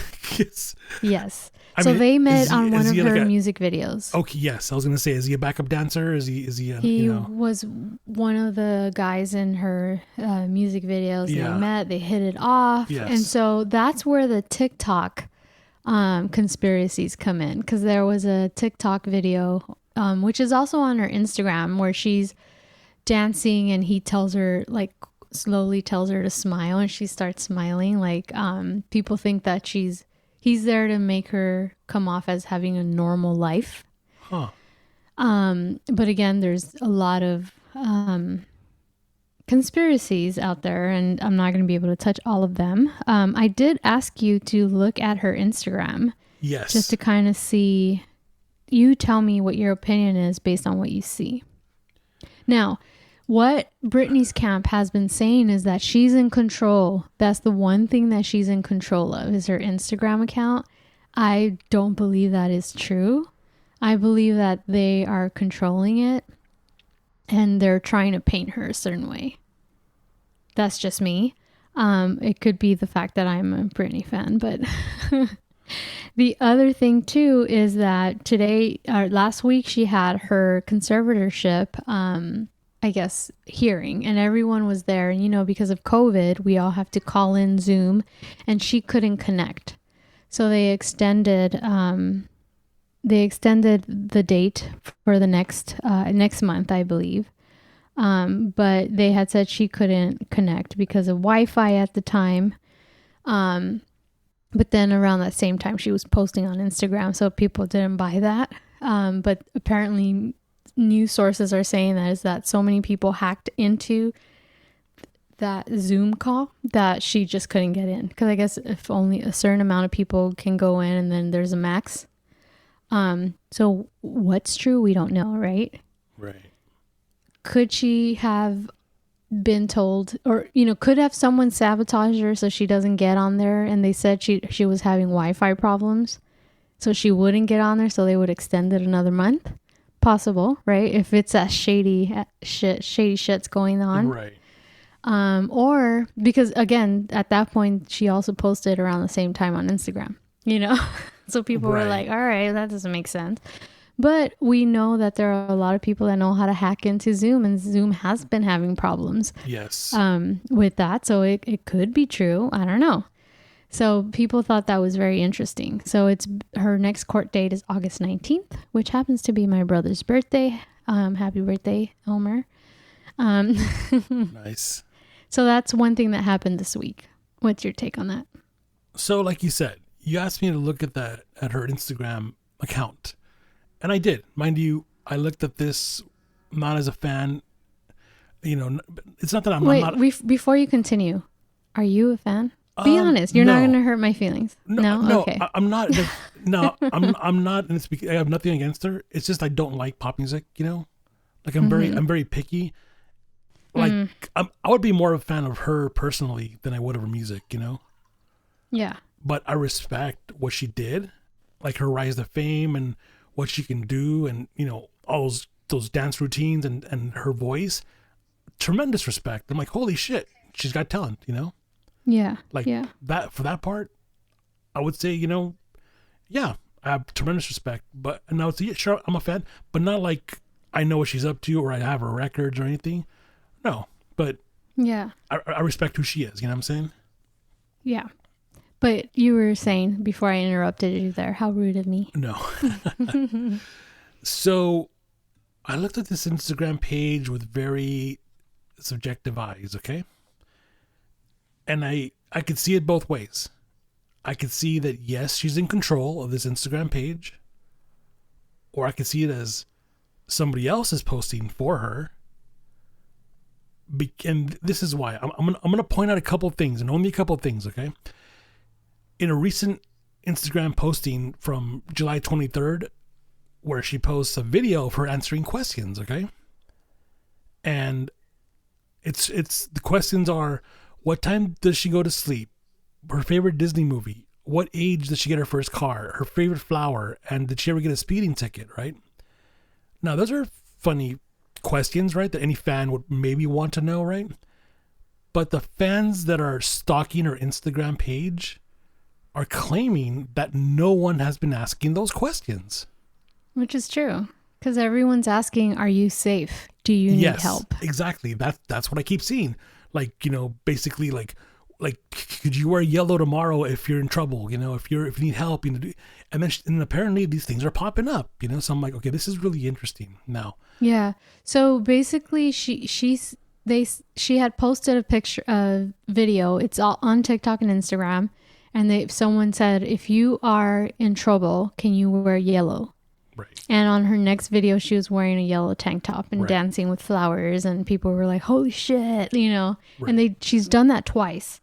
Yes. I So mean, they met on one of her like music videos. Okay, yes. I was gonna say, is he a backup dancer? Is he? He was one of the guys in her music videos. Yeah. They met. They hit it off. Yes. And so that's where the TikTok conspiracies come in, because there was a TikTok video, which is also on her Instagram, where she's dancing and he tells her, like, slowly tells her to smile, and she starts smiling. Like, people think that he's there to make her come off as having a normal life. Huh. But again, there's a lot of conspiracies out there, and I'm not going to be able to touch all of them. I did ask you to look at her Instagram. Yes. Just to kind of see, you tell me what your opinion is based on what you see. Now, what Britney's camp has been saying is that she's in control. That's the one thing that she's in control of, is her Instagram account. I don't believe that is true. I believe that they are controlling it and they're trying to paint her a certain way. That's just me. It could be the fact that I'm a Britney fan, but the other thing too is that last week she had her conservatorship, I guess, hearing, and everyone was there. And, because of COVID, we all have to call in Zoom, and she couldn't connect. So they extended the date for the next month, I believe. But they had said she couldn't connect because of Wi-Fi at the time. But then around that same time, she was posting on Instagram, so people didn't buy that. But apparently news sources are saying that so many people hacked into that Zoom call that she just couldn't get in. Because I guess if only a certain amount of people can go in, and then there's a max. So what's true, we don't know, right? Right. Could she have been told, or could have someone sabotaged her so she doesn't get on there, and they said she was having Wi-Fi problems, so she wouldn't get on there, so they would extend it another month? Possible, right? If it's that shady shit's going on. Right. Or because, again, at that point she also posted around the same time on Instagram, so people were like, all right, that doesn't make sense. But we know that there are a lot of people that know how to hack into Zoom, and Zoom has been having problems. Yes. With that. So it could be true. I don't know. So people thought that was very interesting. So her next court date is August 19th, which happens to be my brother's birthday. Happy birthday, Elmer. Nice. So that's one thing that happened this week. What's your take on that? So like you said, you asked me to look at her Instagram account. And I did. Mind you, I looked at this not as a fan. It's not that I'm not. Wait, before you continue, are you a fan? Be honest. You're not going to hurt my feelings. No? Okay. I'm not. No, I'm not. And I have nothing against her. It's just I don't like pop music. Like I'm very picky. Like I would be more of a fan of her personally than I would of her music. Yeah. But I respect what she did, like her rise to fame and what she can do, and all those dance routines and her voice. Tremendous respect. I'm like, holy shit, she's got talent. Yeah. Like that, for that part, I would say, yeah, I have tremendous respect. But and I would say, yeah, sure, I'm a fan, but not like I know what she's up to or I have her records or anything. No, but yeah, I respect who she is. You know what I'm saying? Yeah. But you were saying before I interrupted you there, how rude of me. No. So I looked at this Instagram page with very subjective eyes, okay? And I could see it both ways. I could see that, yes, she's in control of this Instagram page. Or I could see it as somebody else is posting for her. And this is why. I'm gonna point out a couple of things, and only a couple of things, okay? In a recent Instagram posting from July 23rd, where she posts a video of her answering questions, okay? And it's the questions are, what time does she go to sleep? Her favorite Disney movie? what age did she get her first car, her favorite flower, and did she ever get a speeding ticket, right? Now, those are funny questions, right, that any fan would maybe want to know, right? But the fans that are stalking her Instagram page are claiming that no one has been asking those questions. Which is true. Because everyone's asking, are you safe? Do you need help? Exactly. That's what I keep seeing. Like, basically like, could you wear yellow tomorrow if you're in trouble? If you need help, and then apparently these things are popping up, so I'm like, okay, this is really interesting now. Yeah. So basically she had posted a picture, video. It's all on TikTok and Instagram. And someone said, if you are in trouble, can you wear yellow? Right. And on her next video, she was wearing a yellow tank top and dancing with flowers, and people were like, holy shit, Right. And she's done that twice.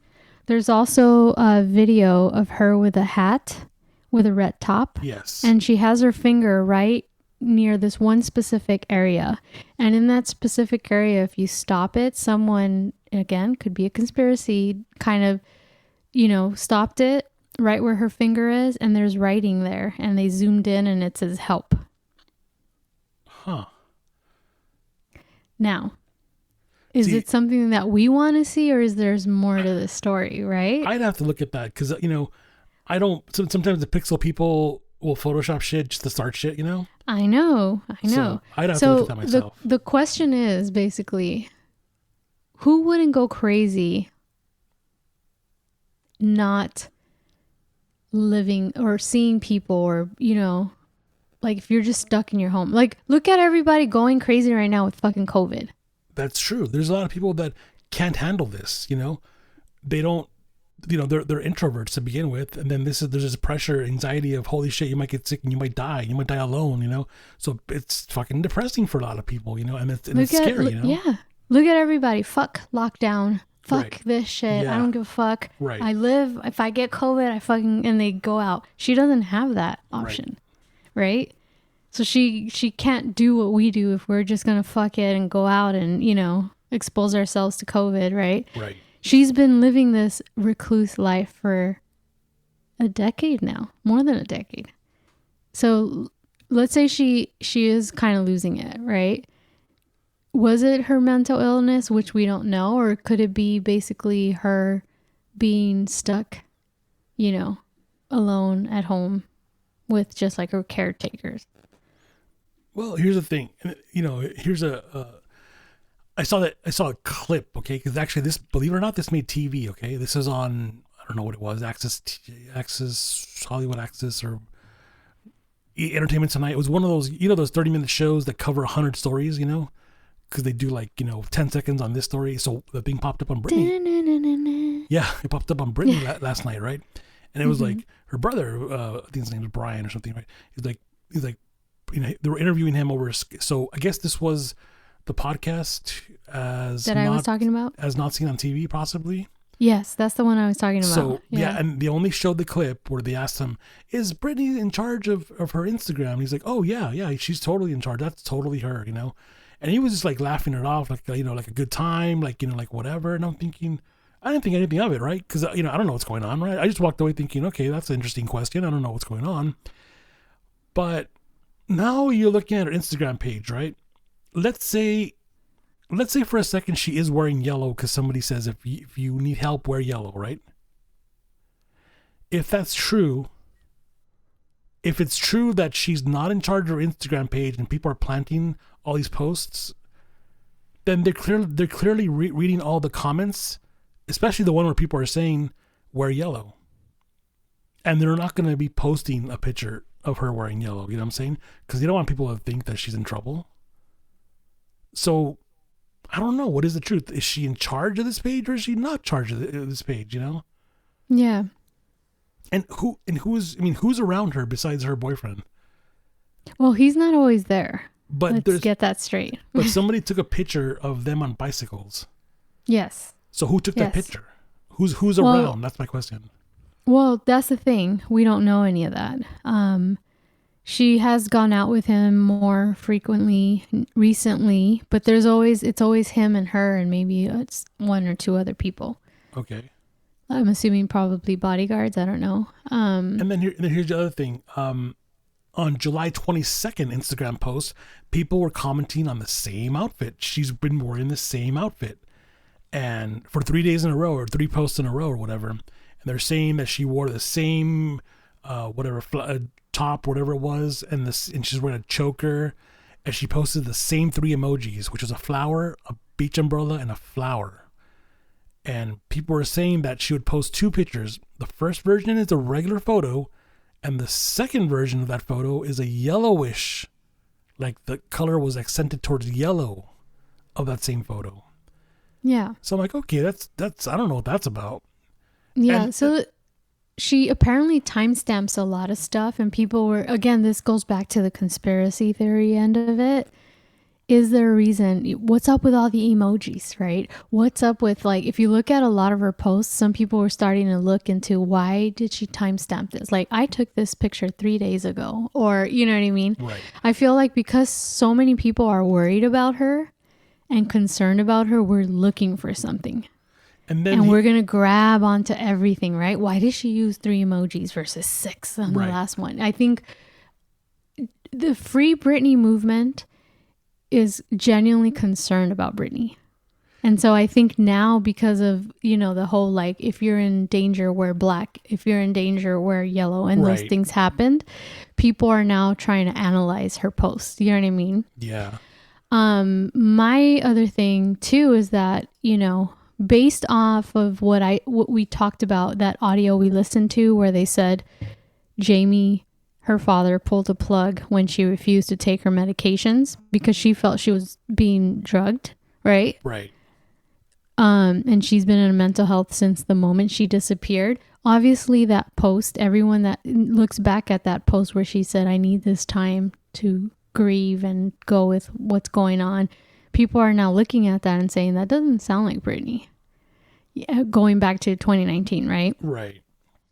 There's also a video of her with a hat with a red top. Yes. And she has her finger right near this one specific area. And in that specific area, if you stop it, someone, again, could be a conspiracy, kind of, stopped it right where her finger is, and there's writing there, and they zoomed in and it says help. Huh. Now, is it something that we want to see, or is there's more to the story, right? I'd have to look at that because, I don't, sometimes the pixel people will Photoshop shit just to start shit, I know. So I'd have to look at that myself. The question is basically, who wouldn't go crazy not living or seeing people, or like if you're just stuck in your home? Like, look at everybody going crazy right now with fucking COVID. That's true. There's a lot of people that can't handle this. They don't. They're introverts to begin with, and then there's this pressure, anxiety of holy shit, you might get sick and you might die alone. So it's fucking depressing for a lot of people, and it's scary. Yeah, look at everybody. Fuck lockdown. Fuck this shit. Yeah. I don't give a fuck. Right. I live. If I get COVID, and they go out. She doesn't have that option, right? So she can't do what we do if we're just gonna fuck it and go out and expose ourselves to COVID, right? Right. She's been living this recluse life for a decade now, more than a decade. So let's say she is kind of losing it, right? Was it her mental illness, which we don't know, or could it be basically her being stuck, alone at home with just like her caretakers? Well, here's the thing. Here's I saw a clip, okay? Because actually, believe it or not, this made TV, okay? This is on, I don't know what it was, Access, Hollywood Access, or Entertainment Tonight. It was one of those, those 30-minute shows that cover 100 stories, because they do 10 seconds on this story. So the thing popped up on Britney. Yeah, it popped up on Britney last night, right? And it was like her brother, I think his name was Brian or something, right? He's like, they were interviewing him over. So I guess this was the podcast I was talking about, as not seen on TV, possibly. Yes, that's the one I was talking about. So yeah, and they only showed the clip where they asked him, "Is Britney in charge of her Instagram?" And he's like, "Oh yeah, she's totally in charge. That's totally her, And he was just like laughing it off, like like a good time, like whatever. And I'm thinking, I didn't think anything of it, right? Because I don't know what's going on, right? I just walked away thinking, okay, that's an interesting question. I don't know what's going on, but now you're looking at her Instagram page, right? Let's say for a second she is wearing yellow because somebody says if you need help, wear yellow, right? If that's true, if it's true that she's not in charge of her Instagram page and people are planting all these posts, then they're clearly reading all the comments, especially the one where people are saying wear yellow, and they're not going to be posting a picture of her wearing yellow. You know what I'm saying? Because they don't want people to think that she's in trouble. So I don't know. What is the truth? Is she in charge of this page, or is she not in charge of this page? Yeah. And who's around her besides her boyfriend? Well, he's not always there. But let's get that straight. But somebody took a picture of them on bicycles. Yes. So who took that picture? Who's around? That's my question. Well, that's the thing. We don't know any of that. She has gone out with him more frequently recently, but it's always him and her and maybe it's one or two other people. Okay. I'm assuming probably bodyguards. I don't know. And then here's the other thing. On July 22nd Instagram post, people were commenting on the same outfit. She's been wearing the same outfit, and for 3 days in a row, or 3 posts in a row, or whatever. And they're saying that she wore the same, top, whatever it was, and she's wearing a choker, and she posted the same 3 emojis, which was a flower, a beach umbrella, and a flower. And people were saying that she would post 2 pictures. The first version is a regular photo, and the second version of that photo is a yellowish, like the color was accented towards yellow of that same photo. Yeah. So I'm like, okay, that's I don't know what that's about. Yeah. And, so she apparently timestamps a lot of stuff, and people were, again, this goes back to the conspiracy theory end of it. Is there a reason? What's up with all the emojis, right? What's up with, like, if you look at a lot of her posts, some people were starting to look into why did she timestamp this? Like, I took this picture 3 days ago, or, you know what I mean? Right. I feel like because so many people are worried about her and concerned about her, we're looking for something. And we're going to grab onto everything, right? Why did she use 3 emojis versus 6 on the last one? I think the Free Britney movement is genuinely concerned about Britney. And so I think now, because of, you know, the whole, like, if you're in danger, wear black. If you're in danger, wear yellow. And those things happened. People are now trying to analyze her posts. You know what I mean? Yeah. My other thing too is that, you know, based off of what we talked about, that audio we listened to where they said Jamie, her father, pulled a plug when she refused to take her medications because she felt she was being drugged, right? Right. And she's been in mental health since the moment she disappeared. Obviously, that post, everyone that looks back at that post where she said, I need this time to grieve and go with what's going on, people are now looking at that and saying, that doesn't sound like Britney. Yeah, going back to 2019, right? Right.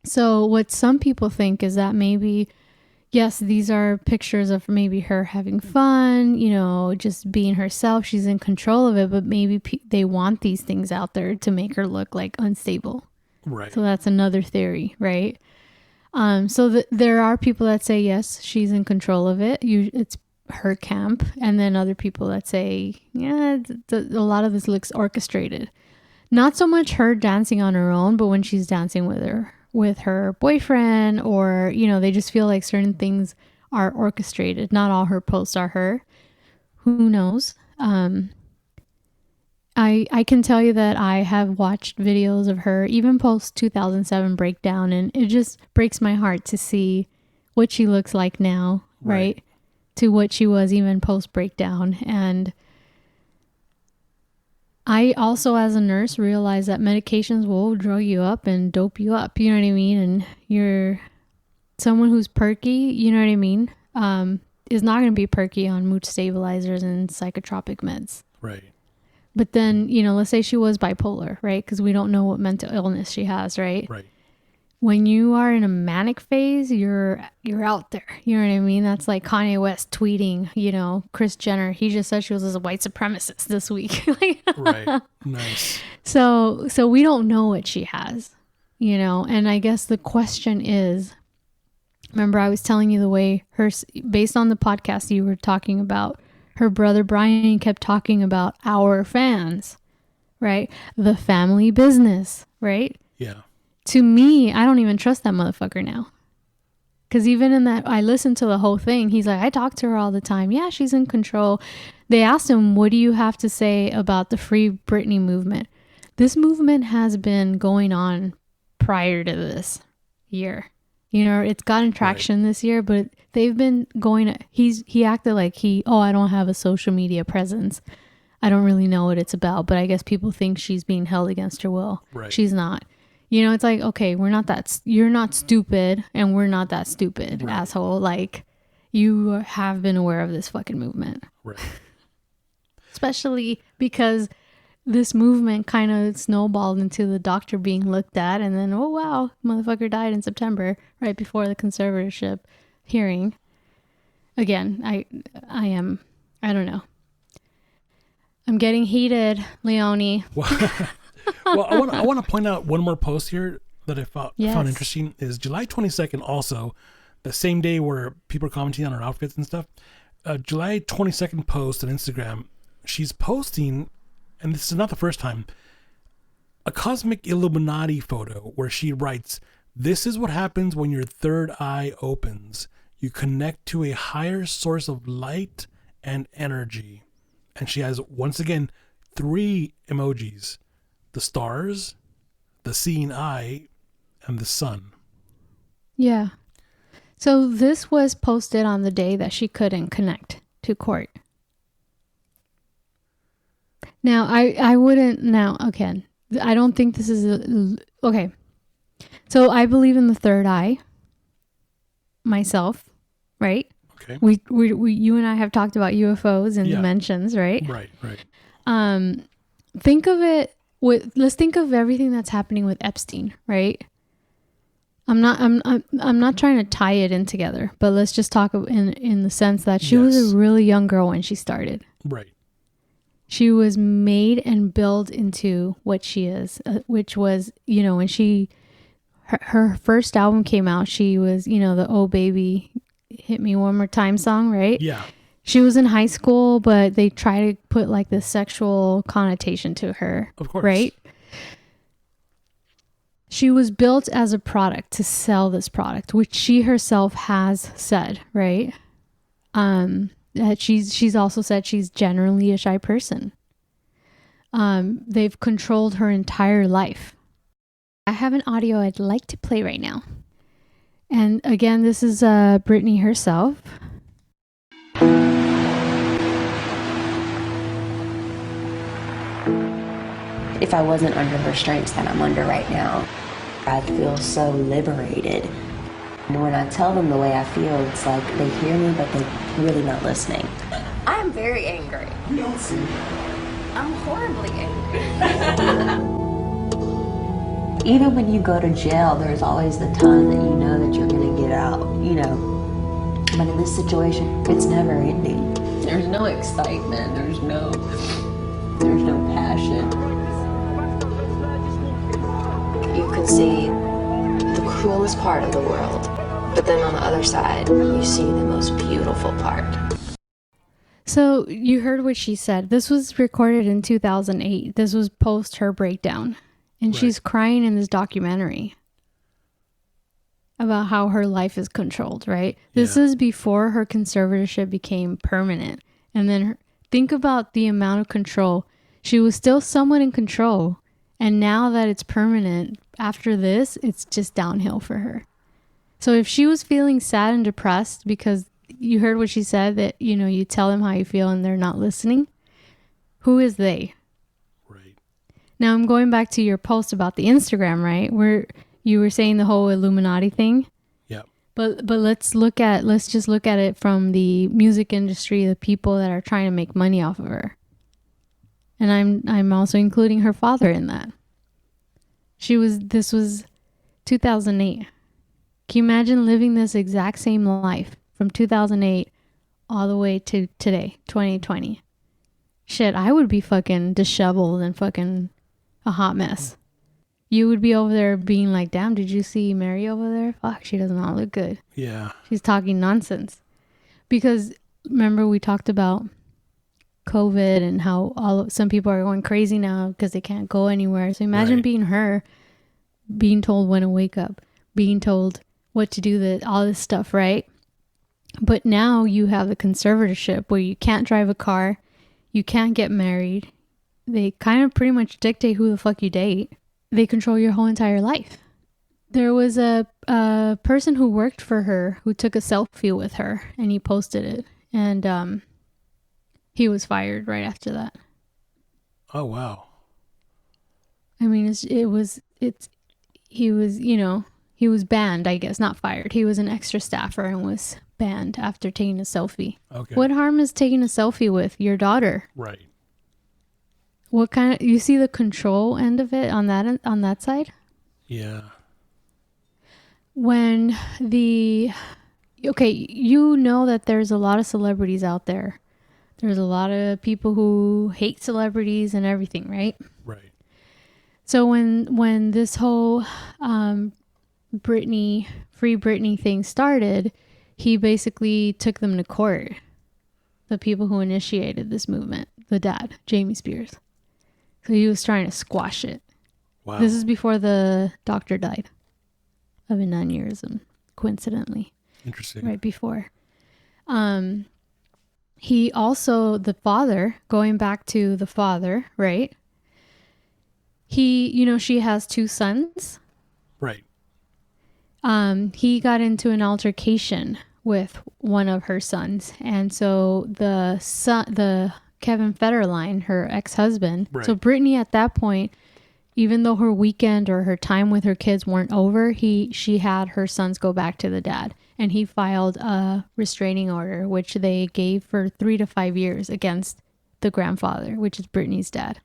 So what some people think is that maybe, yes, these are pictures of maybe her having fun, you know, just being herself. She's in control of it, but maybe they want these things out there to make her look like unstable. Right. So that's another theory, right? So there are people that say, yes, she's in control of it. It's her camp. And then other people that say, yeah, a lot of this looks orchestrated. Not so much her dancing on her own, but when she's dancing with her boyfriend, or, you know, they just feel like certain things are orchestrated. Not all her posts are her. Who knows? I can tell you that I have watched videos of her, even post 2007 breakdown, and it just breaks my heart to see what she looks like now, right? To what she was even post breakdown. And I also, as a nurse, realize that medications will drug you up and dope you up. You know what I mean? And you're someone who's perky, you know what I mean? Is not going to be perky on mood stabilizers and psychotropic meds. Right. But then, you know, let's say she was bipolar, right? Because we don't know what mental illness she has, right? Right. When you are in a manic phase, you're out there. You know what I mean? That's like Kanye West tweeting, you know, Kris Jenner. He just said she was a white supremacist this week. Right. Nice. So we don't know what she has, you know? And I guess the question is, remember I was telling you the way based on the podcast you were talking about, her brother Brian kept talking about our fans, right? The family business, right? Yeah. To me, I don't even trust that motherfucker now. Because even in that, I listened to the whole thing. He's like, I talk to her all the time. Yeah, she's in control. They asked him, what do you have to say about the Free Britney movement? This movement has been going on prior to this year. You know, it's gotten traction this year, but they've been going, he acted like I don't have a social media presence. I don't really know what it's about, but I guess people think she's being held against her will. Right. She's not. You know, it's like, okay, you're not stupid and we're not that stupid, asshole. Like, you have been aware of this fucking movement. Right. Especially because this movement kind of snowballed into the doctor being looked at, and then, oh wow, motherfucker died in September, right before the conservatorship hearing. Again, I don't know. I'm getting heated, Leonie. Well, I want to point out one more post here that I found interesting is July 22nd. Also, the same day where people are commenting on her outfits and stuff. July 22nd post on Instagram. She's posting, and this is not the first time, a cosmic Illuminati photo where she writes, "This is what happens when your third eye opens. You connect to a higher source of light and energy." And she has, once again, 3 emojis: the stars, the seeing eye, and the sun. Yeah. So this was posted on the day that she couldn't connect to court. Now, I wouldn't now, okay. I don't think this is okay. So I believe in the third eye myself, right? Okay. We you and I have talked about UFOs and dimensions, right? Right. Think of it let's think of everything that's happening with Epstein, right? I'm not trying to tie it in together, but let's just talk in the sense that she was a really young girl when she started. Right. She was made and built into what she is, which was, when her first album came out, she was, the "Oh Baby, Hit Me One More Time" song, right? Yeah. She was in high school, but they try to put like this sexual connotation to her. Of course. Right? She was built as a product to sell this product, which she herself has said, right? That she's also said she's generally a shy person. They've controlled her entire life. I have an audio I'd like to play right now. And again, this is Britney herself. If I wasn't under the restraints that I'm under right now, I'd feel so liberated. And when I tell them the way I feel, it's like they hear me, but they're really not listening. I'm very angry. You don't see me. I'm horribly angry. Even when you go to jail, there's always the time that you know that you're going to get out, But in this situation, it's never ending. There's no excitement. There's no passion. You can see the cruelest part of the world, but then on the other side, you see the most beautiful part. So you heard what she said. This was recorded in 2008. This was post her breakdown. And she's crying in this documentary about how her life is controlled, right? This is before her conservatorship became permanent. And then think about the amount of control. She was still somewhat in control. And now that it's permanent, after this, it's just downhill for her. So if she was feeling sad and depressed because you heard what she said, that, you tell them how you feel and they're not listening, who is they? Right. Now I'm going back to your post about the Instagram, right? Where you were saying the whole Illuminati thing. Yeah. But let's just look at it from the music industry, the people that are trying to make money off of her. And I'm also including her father in that. This was 2008. Can you imagine living this exact same life from 2008 all the way to today, 2020? Shit, I would be fucking disheveled and fucking a hot mess. You would be over there being like, damn, did you see Mary over there? Fuck, she does not look good. Yeah. She's talking nonsense. Because remember we talked about COVID and how some people are going crazy now because they can't go anywhere. So imagine being her, being told when to wake up, being told what to do, all this stuff, right? But now you have the conservatorship where you can't drive a car, you can't get married. They kind of pretty much dictate who the fuck you date. They control your whole entire life. There was a person who worked for her who took a selfie with her and he posted it. And he was fired right after that. Oh, wow. I mean, he was banned, I guess, not fired. He was an extra staffer and was banned after taking a selfie. Okay. What harm is taking a selfie with your daughter? Right. What kind of, you see the control end of it on that side? Yeah. When you know that there's a lot of celebrities out there. There's a lot of people who hate celebrities and everything, right? Right. So when this whole Britney, Free Britney thing started, he basically took them to court. The people who initiated this movement, the dad, Jamie Spears. So he was trying to squash it. Wow. This is before the doctor died of an aneurysm, coincidentally. Interesting. Right before. He also, the father, going back to the father, right? He, she has 2 sons. Right. He got into an altercation with one of her sons. And so the Kevin Federline, her ex-husband. Right. So Britney at that point, even though her weekend or her time with her kids weren't over, she had her sons go back to the dad. And he filed a restraining order, which they gave for 3 to 5 years against the grandfather, which is Britney's dad.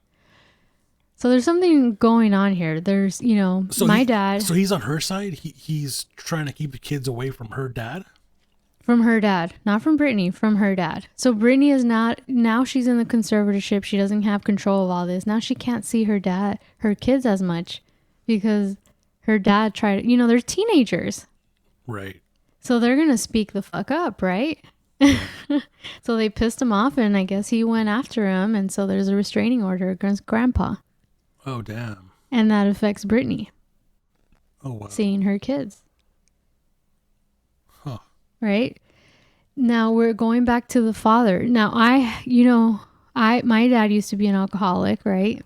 So there's something going on here. There's, my dad. So he's on her side? He's trying to keep the kids away from her dad? From her dad. Not from Britney, from her dad. So Britney is not, now she's in the conservatorship. She doesn't have control of all this. Now she can't see her kids as much because her dad tried, they're teenagers. Right. So they're going to speak the fuck up, right? So they pissed him off, and I guess he went after him. And so there's a restraining order against grandpa. Oh, damn. And that affects Britney. Oh, wow. Seeing her kids. Huh. Right? Now we're going back to the father. Now my dad used to be an alcoholic, right?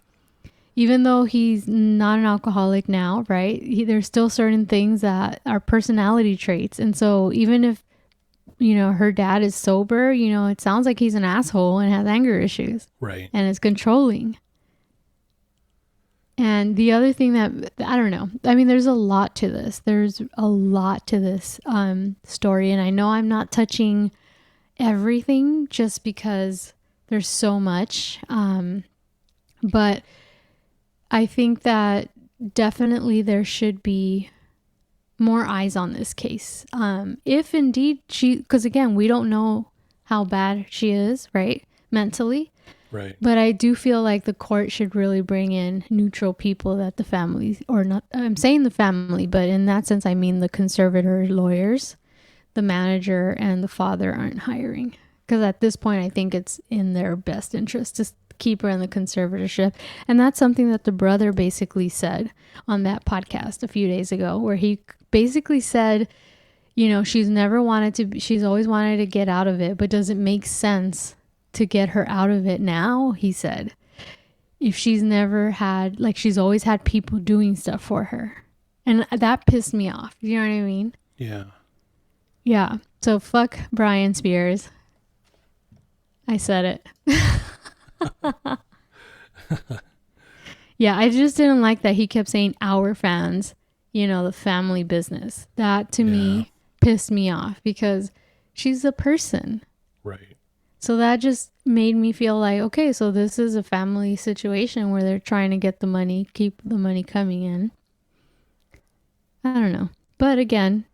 Even though he's not an alcoholic now, right? There's still certain things that are personality traits. And so even if, her dad is sober, it sounds like he's an asshole and has anger issues. Right. And is controlling. And the other thing that, I don't know. I mean, there's a lot to this. There's a lot to this story. And I know I'm not touching everything just because there's so much. But I think that definitely there should be more eyes on this case. If indeed because again, we don't know how bad she is, right? Mentally. Right. But I do feel like the court should really bring in neutral people that the family, or not, I'm saying the family, but in that sense, I mean the conservator lawyers, the manager and the father aren't hiring. Because at this point, I think it's in their best interest to keep her in the conservatorship. And that's something that the brother basically said on that podcast a few days ago, where he basically said, she's always wanted to get out of it, but does it make sense to get her out of it now? He said, if she's never had, she's always had people doing stuff for her. And that pissed me off. You know what I mean? Yeah. Yeah. So fuck Brian Spears. I said it. Yeah, I just didn't like that he kept saying our fans, the family business. That to me pissed me off because she's a person. Right. So that just made me feel like, okay, so this is a family situation where they're trying to get the money, keep the money coming in. I don't know. But again,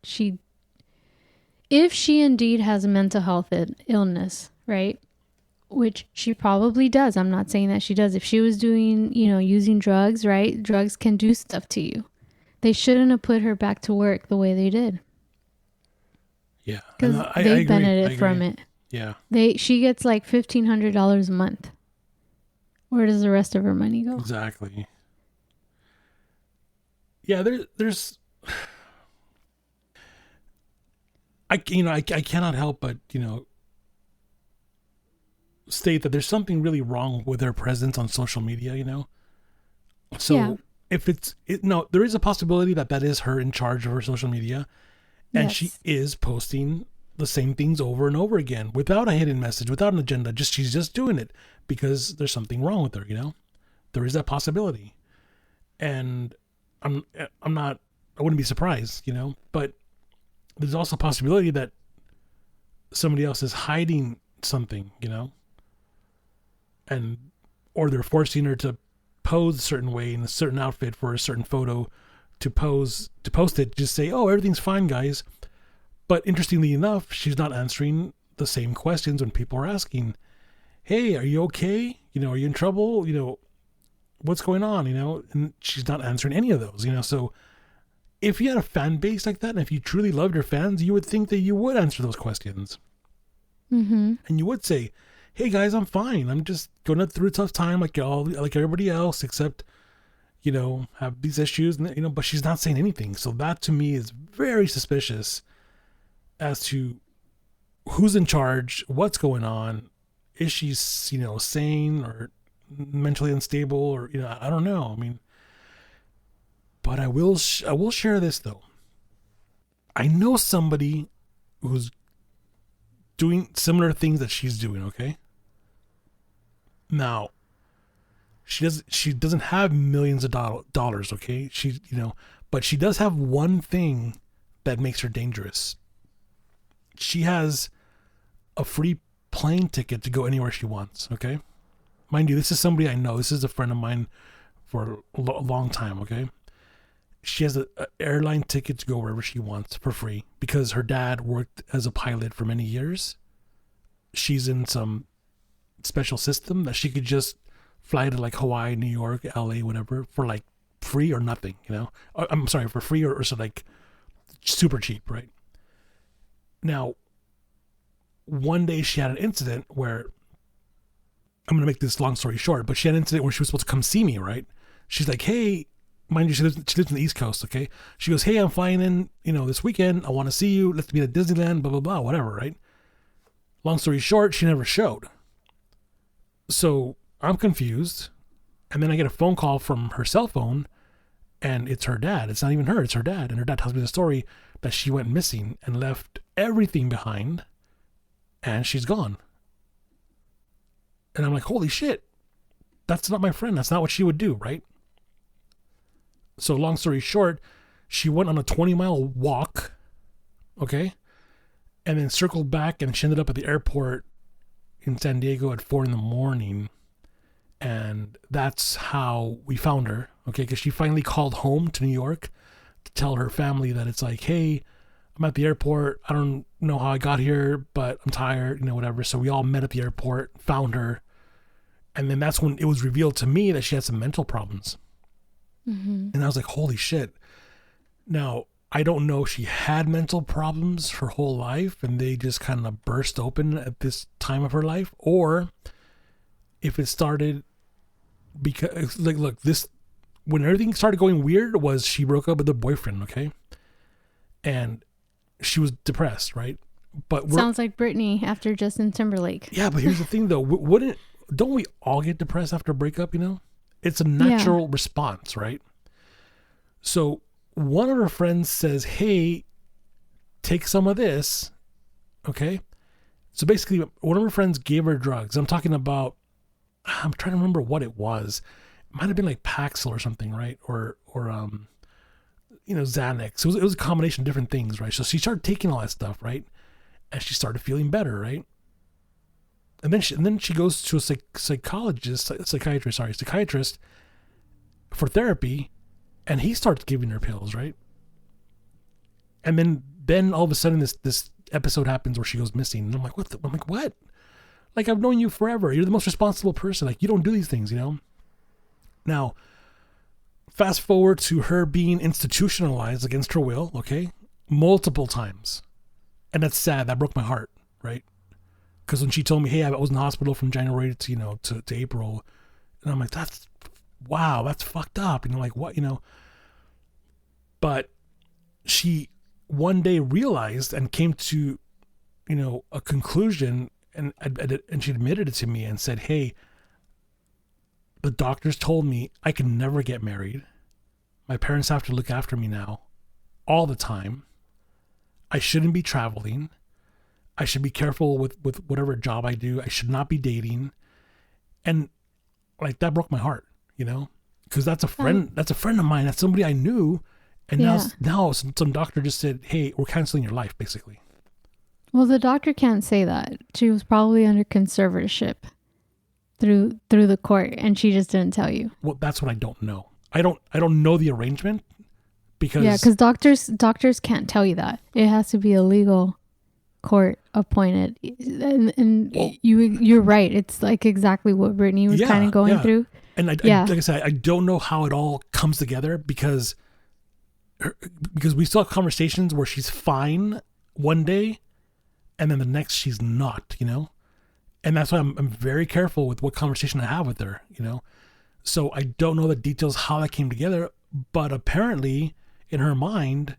if she indeed has a mental health illness, right? Which she probably does. I'm not saying that she does. If she was doing, using drugs, right? Drugs can do stuff to you. They shouldn't have put her back to work the way they did. Yeah. Because they benefited from it. Yeah. She gets like $1,500 a month. Where does the rest of her money go? Exactly. Yeah, there's I cannot help but, state that there's something really wrong with her presence on social media, So if there is a possibility that is her in charge of her social media, and she is posting the same things over and over again without a hidden message, without an agenda. She's just doing it because there's something wrong with her. There is that possibility, and I wouldn't be surprised, but there's also a possibility that somebody else is hiding something, or they're forcing her to pose a certain way in a certain outfit for a certain photo to post it, just say, oh, everything's fine, guys. But interestingly enough, she's not answering the same questions when people are asking, hey, are you okay? Are you in trouble? what's going on, you know? And she's not answering any of those, you know? So if you had a fan base like that, and if you truly loved your fans, you would think that you would answer those questions. Mm-hmm. And you would say, hey guys, I'm fine. I'm just going through a tough time like everybody else, except, you know, have these issues, and, you know, but she's not saying anything. So that to me is very suspicious as to who's in charge, what's going on. Is she, you know, sane or mentally unstable, or, you know, I don't know. I mean, but I will share this though. I know somebody who's doing similar things that she's doing. Okay. Now, she doesn't have millions of dollars. Okay. She, you know, but she does have one thing that makes her dangerous. She has a free plane ticket to go anywhere she wants. Okay. Mind you, this is somebody I know. This is a friend of mine for a long time. Okay. She has an airline ticket to go wherever she wants for free because her dad worked as a pilot for many years. She's in some special system that she could just fly to like Hawaii, New York, LA, whatever, for like free or nothing, you know? I'm sorry, for free or so like super cheap, right? Now, one day she had an incident where, I'm going to make this long story short, but she had an incident where she was supposed to come see me, right? She's like, hey, mind you, she lives in the East Coast, okay? She goes, hey, I'm flying in, you know, this weekend. I want to see you. Let's meet at Disneyland, blah, blah, blah, whatever, right? Long story short, she never showed. So I'm confused. And then I get a phone call from her cell phone, and it's her dad. It's not even her, it's her dad. And her dad tells me the story that she went missing and left everything behind, and she's gone. And I'm like, holy shit, that's not my friend. That's not what she would do, right? So long story short, she went on a 20-mile walk, okay? And then circled back, and she ended up at the airport in San Diego at 4 a.m. And that's how we found her, okay? Because she finally called home to New York to tell her family that it's like, hey, I'm at the airport. I don't know how I got here, but I'm tired, you know, whatever. So we all met at the airport, found her. And then that's when it was revealed to me that she had some mental problems. Mm-hmm. And I was like, holy shit. Now, I don't know if she had mental problems her whole life and they just kind of burst open at this time of her life, or if it started because, like, look, this, when everything started going weird was she broke up with her boyfriend, okay? And she was depressed, right? But sounds like Britney after Justin Timberlake. Yeah, but here's the thing though. Don't we all get depressed after a breakup, you know? It's a natural response, right? So one of her friends says, hey, take some of this, okay? So basically, one of her friends gave her drugs. I'm talking about, I'm trying to remember what it was. It might have been like Paxil or something, right? Or you know, Xanax. It was a combination of different things, right? So she started taking all that stuff, right? And she started feeling better, right? And then she goes to a psychiatrist for therapy, and he starts giving her pills, right? And then all of a sudden this episode happens where she goes missing, and I'm like, what? Like, I've known you forever. You're the most responsible person. Like, you don't do these things, you know? Now, fast forward to her being institutionalized against her will, okay? Multiple times. And that's sad. That broke my heart, right? Because when she told me, hey, I was in the hospital from January to, you know, to April. And I'm like, that's fucked up. You know, like, what, you know? But she one day realized and came to, you know, a conclusion, and she admitted it to me and said, hey, the doctors told me I can never get married. My parents have to look after me now all the time. I shouldn't be traveling. I should be careful with whatever job I do. I should not be dating. And like, that broke my heart, you know, because that's a friend of mine. That's somebody I knew. And now some doctor just said, hey, we're canceling your life, basically. Well, the doctor can't say that. She was probably under conservatorship through the court, and she just didn't tell you. Well, that's what I don't know. I don't know the arrangement because doctors can't tell you that. It has to be a legal court appointed, and well, you're right. It's like exactly what Britney was kind of going through. And like I said, I don't know how it all comes together because we still have conversations where she's fine one day and then the next she's not, and that's why I'm very careful with what conversation I have with her, so I don't know the details how that came together, but apparently in her mind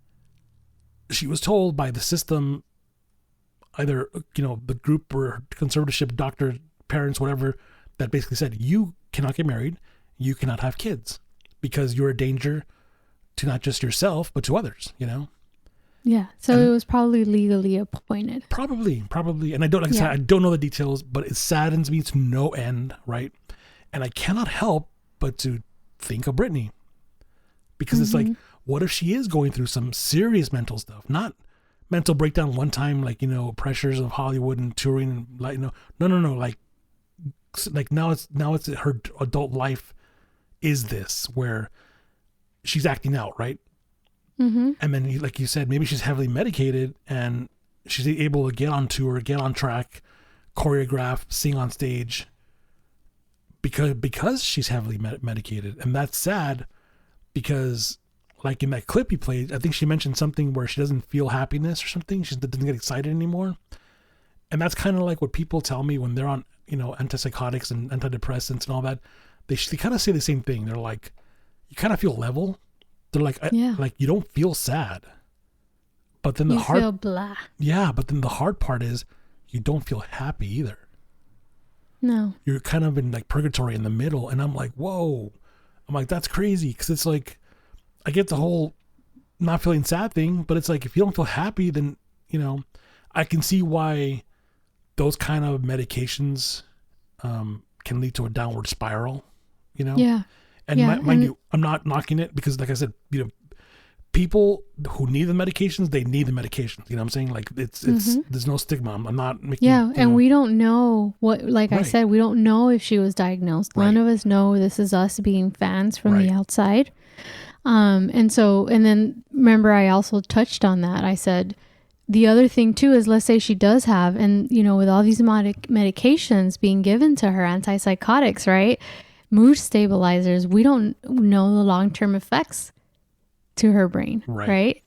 she was told by the system, either the group or conservatorship, doctor, parents, whatever, that basically said you cannot get married, you cannot have kids because you're a danger to not just yourself but to others, Yeah, so it was probably legally appointed. Probably, and I don't I don't know the details, but it saddens me to no end, right? And I cannot help but to think of Britney because it's like, what if she is going through some serious mental stuff, not mental breakdown one time, like pressures of Hollywood and touring, and like no, like now it's her adult life is this where she's acting out, right? And then, like you said, maybe she's heavily medicated and she's able to get on tour, get on track, choreograph, sing on stage because she's heavily medicated. And that's sad because, like in that clip you played, I think she mentioned something where she doesn't feel happiness or something. She doesn't get excited anymore. And that's kind of like what people tell me when they're on, antipsychotics and antidepressants and all that. They kind of say the same thing. They're like, you kind of feel level. They're like, like you don't feel sad, but then you feel blah. Yeah, but then the hard part is you don't feel happy either. No, you're kind of in like purgatory in the middle, and I'm like, whoa, I'm like, that's crazy because it's like, I get the whole not feeling sad thing, but it's like if you don't feel happy, then I can see why those kind of medications can lead to a downward spiral. Yeah. And mind you, I'm not knocking it because, like I said, people who need the medications, they need the medications. You know what I'm saying? Like it's there's no stigma. I'm not making. Yeah, and we don't know what, like I said, we don't know if she was diagnosed. None of us know. This is us being fans from the outside. And then remember, I also touched on that. I said the other thing too is, let's say she does have, and with all these medications being given to her, antipsychotics, right? Mood stabilizers, we don't know the long-term effects to her brain, right?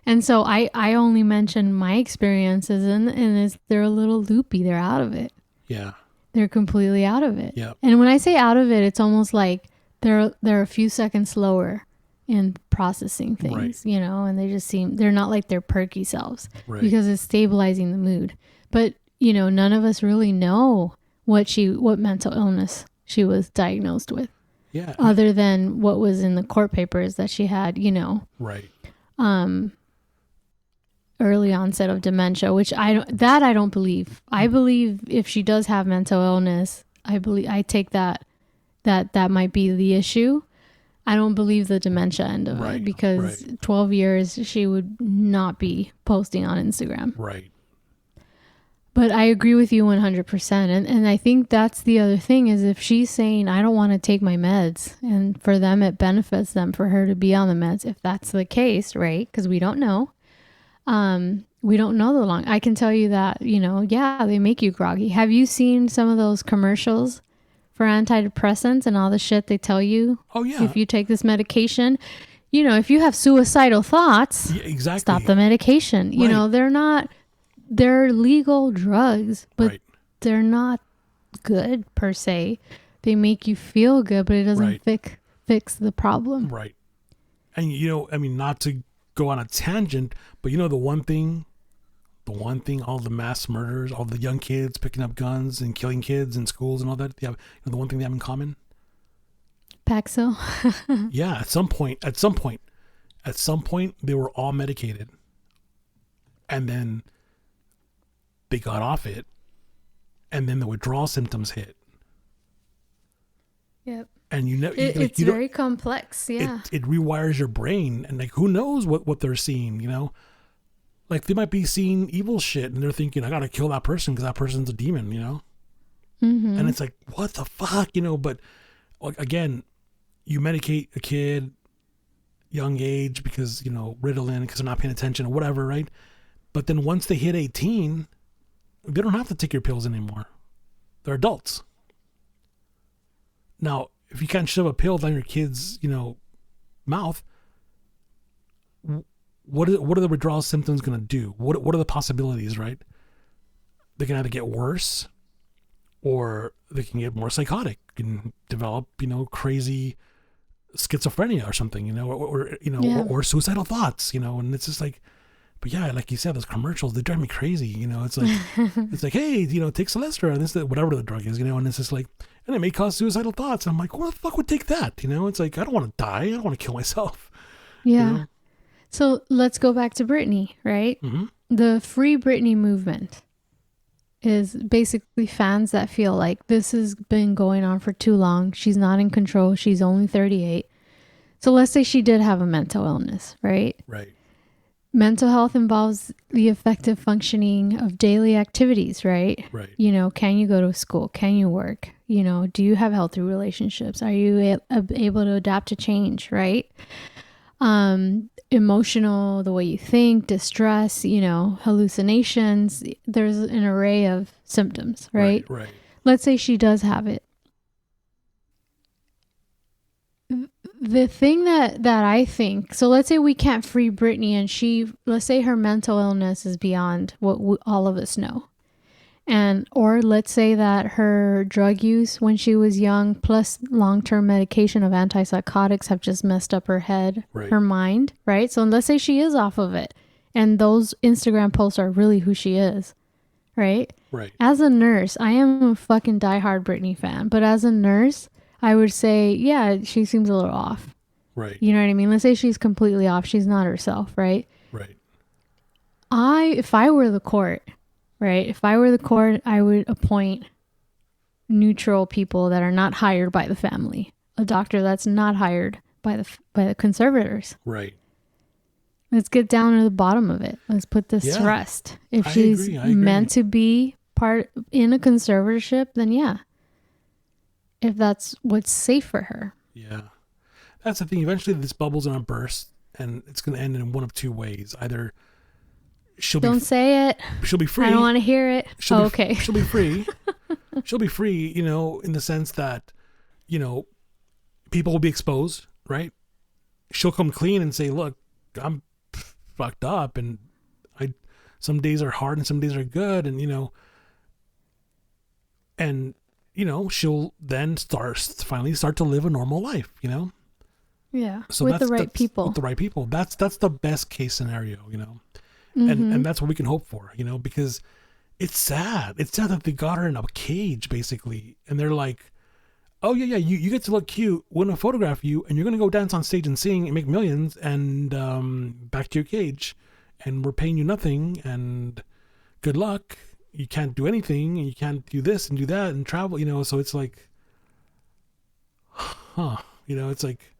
And so I only mentioned my experiences, and they're a little loopy. They're out of it. Yeah. They're completely out of it. Yeah. And when I say out of it, it's almost like they're a few seconds slower in processing things, and they're not like their perky selves because it's stabilizing the mood. But, none of us really know what mental illness she was diagnosed with. Yeah. Other than what was in the court papers that she had, Right. Early onset of dementia, which I don't believe. I believe if she does have mental illness, I take that might be the issue. I don't believe the dementia end of it because 12 years she would not be posting on Instagram. Right. But I agree with you 100%. And I think that's the other thing is if she's saying, I don't want to take my meds, and for them, it benefits them for her to be on the meds. If that's the case, right? Because we don't know. We don't know I can tell you that, they make you groggy. Have you seen some of those commercials for antidepressants and all the shit they tell you? Oh, yeah. If you take this medication, if you have suicidal thoughts, exactly. Stop the medication. They're legal drugs, but they're not good per se. They make you feel good, but it doesn't fix the problem. Right. And, not to go on a tangent, but the one thing, all the mass murders, all the young kids picking up guns and killing kids in schools and all that, they have, the one thing they have in common? Paxil? Yeah, at some point, they were all medicated. And then they got off it, and then the withdrawal symptoms hit. Yep. And it's very complex. Yeah. It rewires your brain, and who knows what they're seeing, Like they might be seeing evil shit, and they're thinking, I gotta kill that person because that person's a demon, Mm-hmm. And it's like, what the fuck, But again, you medicate a kid young age because, Ritalin because they're not paying attention or whatever, right? But then once they hit 18, they don't have to take your pills anymore. They're adults. Now, if you can't shove a pill down your kid's, mouth, what are the withdrawal symptoms going to do? What are the possibilities, right? They can either get worse, or they can get more psychotic and develop, crazy schizophrenia or something, or suicidal thoughts, and it's just like, but yeah, like you said, those commercials, they drive me crazy, it's like, hey, take Celestra and this, whatever the drug is, and it's just like, and it may cause suicidal thoughts. And I'm like, what the fuck would take that? It's like, I don't want to die. I don't want to kill myself. Yeah. So let's go back to Britney, right? Mm-hmm. The Free Britney movement is basically fans that feel like this has been going on for too long. She's not in control. She's only 38. So let's say she did have a mental illness, right? Right. Mental health involves the effective functioning of daily activities, right? Right. Can you go to school? Can you work? Do you have healthy relationships? Are you able to adapt to change, right? Emotional, the way you think, distress, hallucinations. There's an array of symptoms, right? Right. Let's say she does have it. The thing that I think, so let's say we can't free Britney and let's say her mental illness is beyond what all of us know. Or let's say that her drug use when she was young, plus long-term medication of antipsychotics have just messed up her head, right. her mind, right? So let's say she is off of it and those Instagram posts are really who she is, right? Right. As a nurse, I am a fucking diehard Britney fan, but as a nurse, I would say, yeah, she seems a little off. Right. You know what I mean? Let's say she's completely off. She's not herself, right? Right. If I were the court, right? If I were the court, I would appoint neutral people that are not hired by the family. A doctor that's not hired by the conservators. Right. Let's get down to the bottom of it. Let's put this to rest. If she's meant to be part in a conservatorship, then yeah. If that's what's safe for her. Yeah. That's the thing. Eventually this bubble's going to burst and it's going to end in one of two ways. Either Don't say it. She'll be free. I don't want to hear it. Okay. She'll be free. She'll be free, in the sense that, people will be exposed, right? She'll come clean and say, look, I'm fucked up and some days are hard and some days are good. And, she'll then finally start to live a normal life, Yeah. So with the right people. With the right people. That's the best case scenario, Mm-hmm. And that's what we can hope for, because it's sad. It's sad that they got her in a cage, basically. And they're like, oh, yeah, you get to look cute. We're going to photograph you, and you're going to go dance on stage and sing and make millions, and back to your cage. And we're paying you nothing, and good luck. You can't do anything, and you can't do this and do that and travel, So it's like, it's like,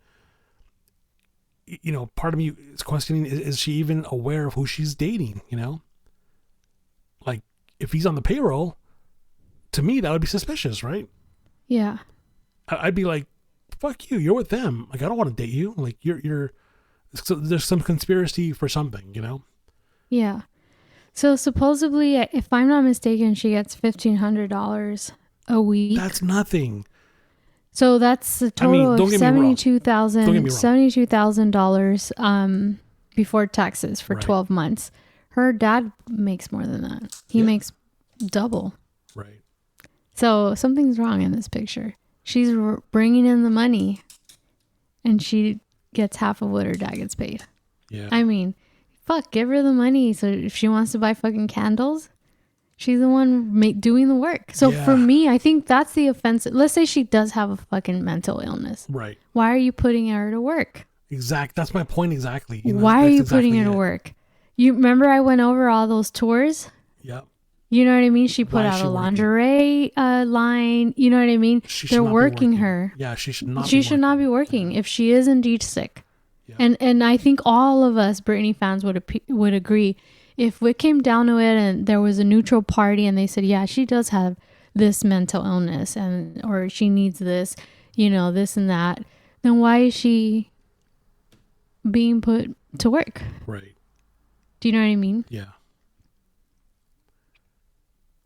part of me is questioning, is she even aware of who she's dating, Like, if he's on the payroll, to me, that would be suspicious, right? Yeah. I'd be like, fuck you, you're with them. Like, I don't want to date you. Like, so there's some conspiracy for something, Yeah. So supposedly, if I'm not mistaken, she gets $1,500 a week. That's nothing. So that's a total of $72,000 before taxes for 12 months. Her dad makes more than that. He makes double. Right. So something's wrong in this picture. She's bringing in the money and she gets half of what her dad gets paid. Yeah. I mean, fuck, give her the money. So if she wants to buy fucking candles, she's the one doing the work. So for me, I think that's the offensive. Let's say she does have a fucking mental illness. Right. Why are you putting her to work? That's my point exactly. Why are you putting her to work? You remember I went over all those tours? Yeah. You know what I mean? She put out a lingerie line. You know what I mean? They're working her. Yeah, she should not. She should not be working if she is indeed sick. Yeah. And I think all of us Britney fans would agree. If it came down to it and there was a neutral party and they said, yeah, she does have this mental illness or she needs this, this and that, then why is she being put to work? Right. Do you know what I mean? Yeah.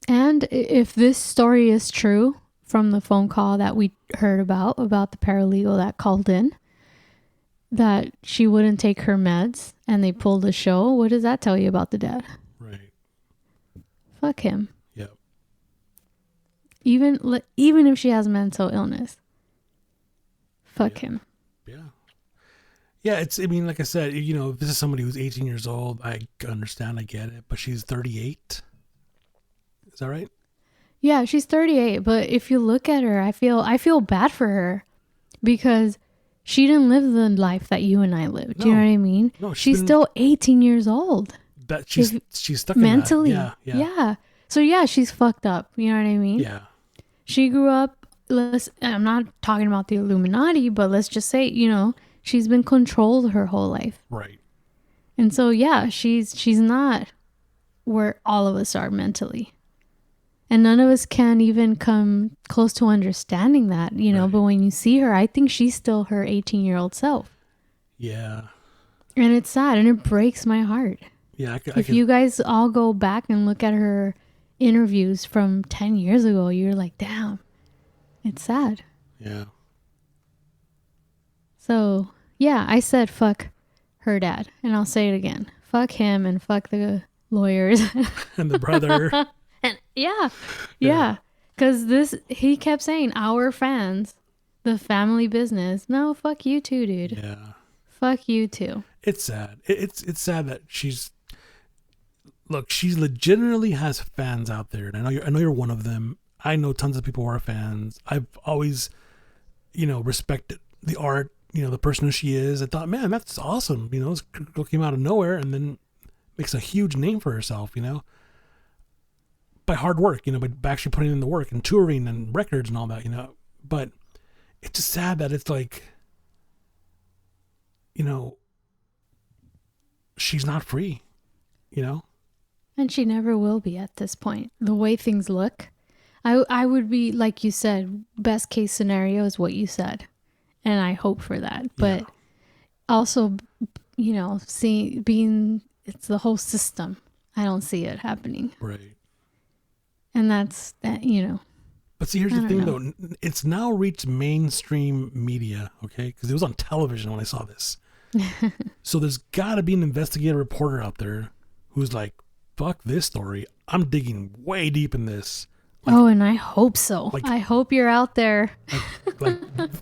And if this story is true, from the phone call that we heard about the paralegal that called in, that she wouldn't take her meds and they pulled the show. What does that tell you about the dad? Right. Fuck him. Yep. Even if she has mental illness. Fuck him. Yeah. Yeah, I mean, like I said, you know, if this is somebody who's 18 years old, I understand, I get it, but she's 38. Is that right? Yeah, she's 38, but if you look at her, I feel bad for her because she didn't live the life that you and I lived. Do you know what I mean? No, she's still 18 years old. That she's stuck in mentally. that. Yeah. So yeah, she's fucked up. You know what I mean? Yeah. She grew up, I'm not talking about the Illuminati, but let's just say, you know, she's been controlled her whole life. Right. And so yeah, she's not where all of us are mentally. And none of us can even come close to understanding that, you know, but when you see her, I think she's still her 18-year-old self. Yeah. And it's sad and it breaks my heart. Yeah. If you guys all go back and look at her interviews from 10 years ago, you're like, damn, it's sad. Yeah. So, yeah, I said fuck her dad. And I'll say it again. Fuck him and fuck the lawyers. And the brother. And yeah. Because he kept saying, our fans, the family business. No, fuck you too, dude. Yeah. Fuck you too. It's sad. It's sad that she legitimately has fans out there. And I know you're one of them. I know tons of people who are fans. I've always, you know, respected the art, you know, the person who she is. I thought, man, that's awesome. You know, this girl came out of nowhere and then makes a huge name for herself, you know, by hard work, you know, by actually putting in the work and touring and records and all that, you know. But it's just sad that it's like, you know, she's not free, you know. And she never will be at this point. The way things look, I would be, like you said, best case scenario is what you said. And I hope for that. But also, you know, it's the whole system. I don't see it happening. Right. And that's that, you know. But see, here's the thing, though. It's now reached mainstream media, okay? Because it was on television when I saw this. So there's got to be an investigative reporter out there who's like, fuck this story. I'm digging way deep in this. Like, and I hope so. Like, I hope you're out there.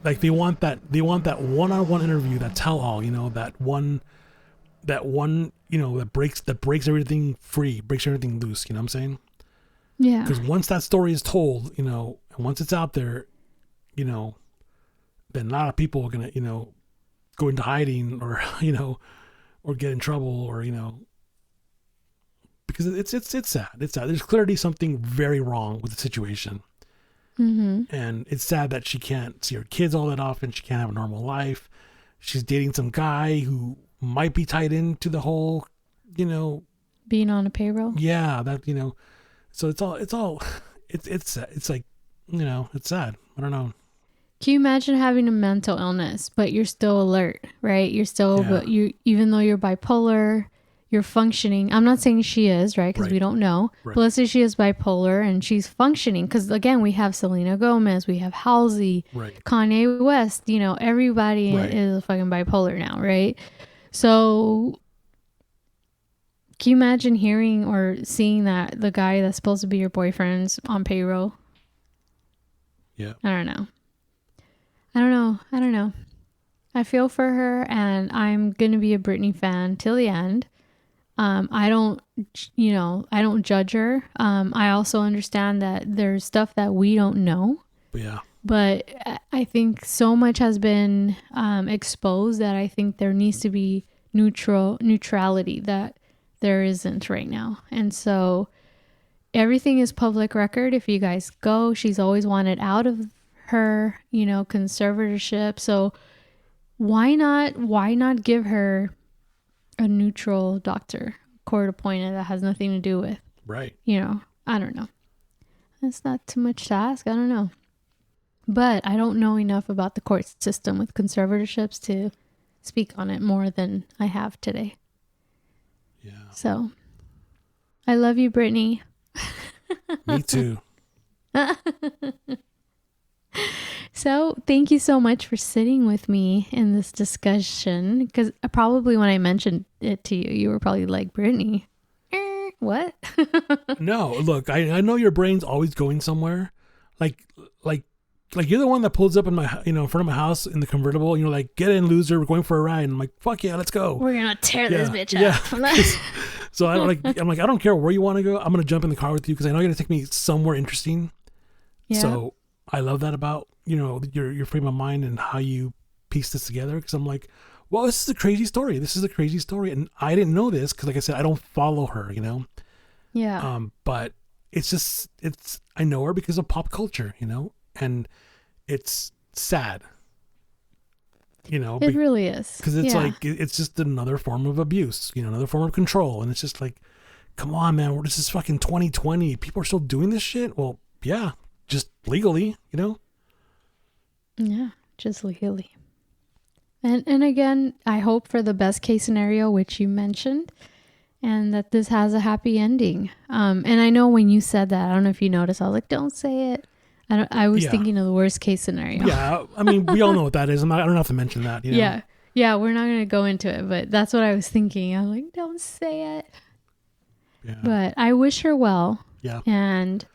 like they want that one-on-one interview, that tell-all, you know, that one, you know, that breaks everything free, breaks everything loose. You know what I'm saying? Yeah. Because once that story is told, you know, and once it's out there, you know, then a lot of people are gonna, you know, go into hiding or, you know, or get in trouble or, you know, because it's sad. It's sad. There's clearly something very wrong with the situation. Mm-hmm. And it's sad that she can't see her kids all that often. She can't have a normal life. She's dating some guy who might be tied into the whole, you know, being on a payroll. Yeah, that, you know, so it's like, you know, it's sad. I don't know. Can you imagine having a mental illness, but you're still alert, right? You're still, but even though you're bipolar, you're functioning. I'm not saying she is, right? Because we don't know. Right. But let's say she is bipolar and she's functioning. Because again, we have Selena Gomez, we have Halsey, Kanye West. You know, everybody is fucking bipolar now, right? So can you imagine hearing or seeing that the guy that's supposed to be your boyfriend's on payroll? Yeah. I don't know. I feel for her, and I'm going to be a Britney fan till the end. I don't judge her. I also understand that there's stuff that we don't know. Yeah. But I think so much has been exposed that I think there needs to be neutrality that there isn't right now. And so everything is public record. If you guys go, she's always wanted out of her, you know, conservatorship. So why not give her a neutral doctor, court appointed, that has nothing to do with, you know, I don't know. It's not too much to ask. I don't know. But I don't know enough about the court system with conservatorships to speak on it more than I have today. Yeah. So I love you, Britney. Me too. So thank you so much for sitting with me in this discussion, because probably when I mentioned it to you, you were probably like, Brittany, what? No, look, I know your brain's always going somewhere. Like, like, like you're the one that pulls up in my, in front of my house in the convertible, and you're like, get in, loser, we're going for a ride. And I'm like, fuck yeah, let's go. We're going to tear this bitch up. Yeah. So I'm like, I don't care where you want to go. I'm going to jump in the car with you because I know you're going to take me somewhere interesting. Yeah. So I love that about, your frame of mind and how you piece this together. Because I'm like, well, this is a crazy story. This is a crazy story. And I didn't know this because, like I said, I don't follow her, Yeah. But it's I know her because of pop culture, and it's sad, It really is. Because it's like, it's just another form of abuse, another form of control. And it's just like, come on, man, this is fucking 2020. People are still doing this shit. Well, yeah, just legally, Yeah, just legally. And again, I hope for the best case scenario, which you mentioned, and that this has a happy ending. And I know when you said that, I don't know if you noticed, I was like, don't say it. I was thinking of the worst case scenario. Yeah, I mean, we all know what that is. I don't have to mention that. Yeah, we're not going to go into it, but that's what I was thinking. I was like, don't say it. Yeah. But I wish her well. Yeah. And,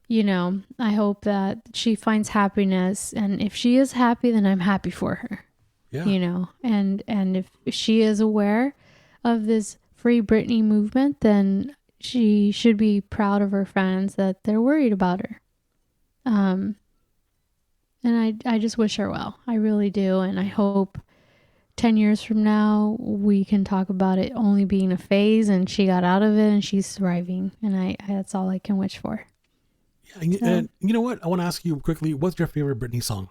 I hope that she finds happiness. And if she is happy, then I'm happy for her. Yeah. And if she is aware of this Free Britney movement, then she should be proud of her fans that they're worried about her. And I just wish her well. I really do. And I hope 10 years from now, we can talk about it only being a phase and she got out of it and she's thriving. And that's all I can wish for. Yeah. And you know what? I want to ask you quickly, what's your favorite Britney song?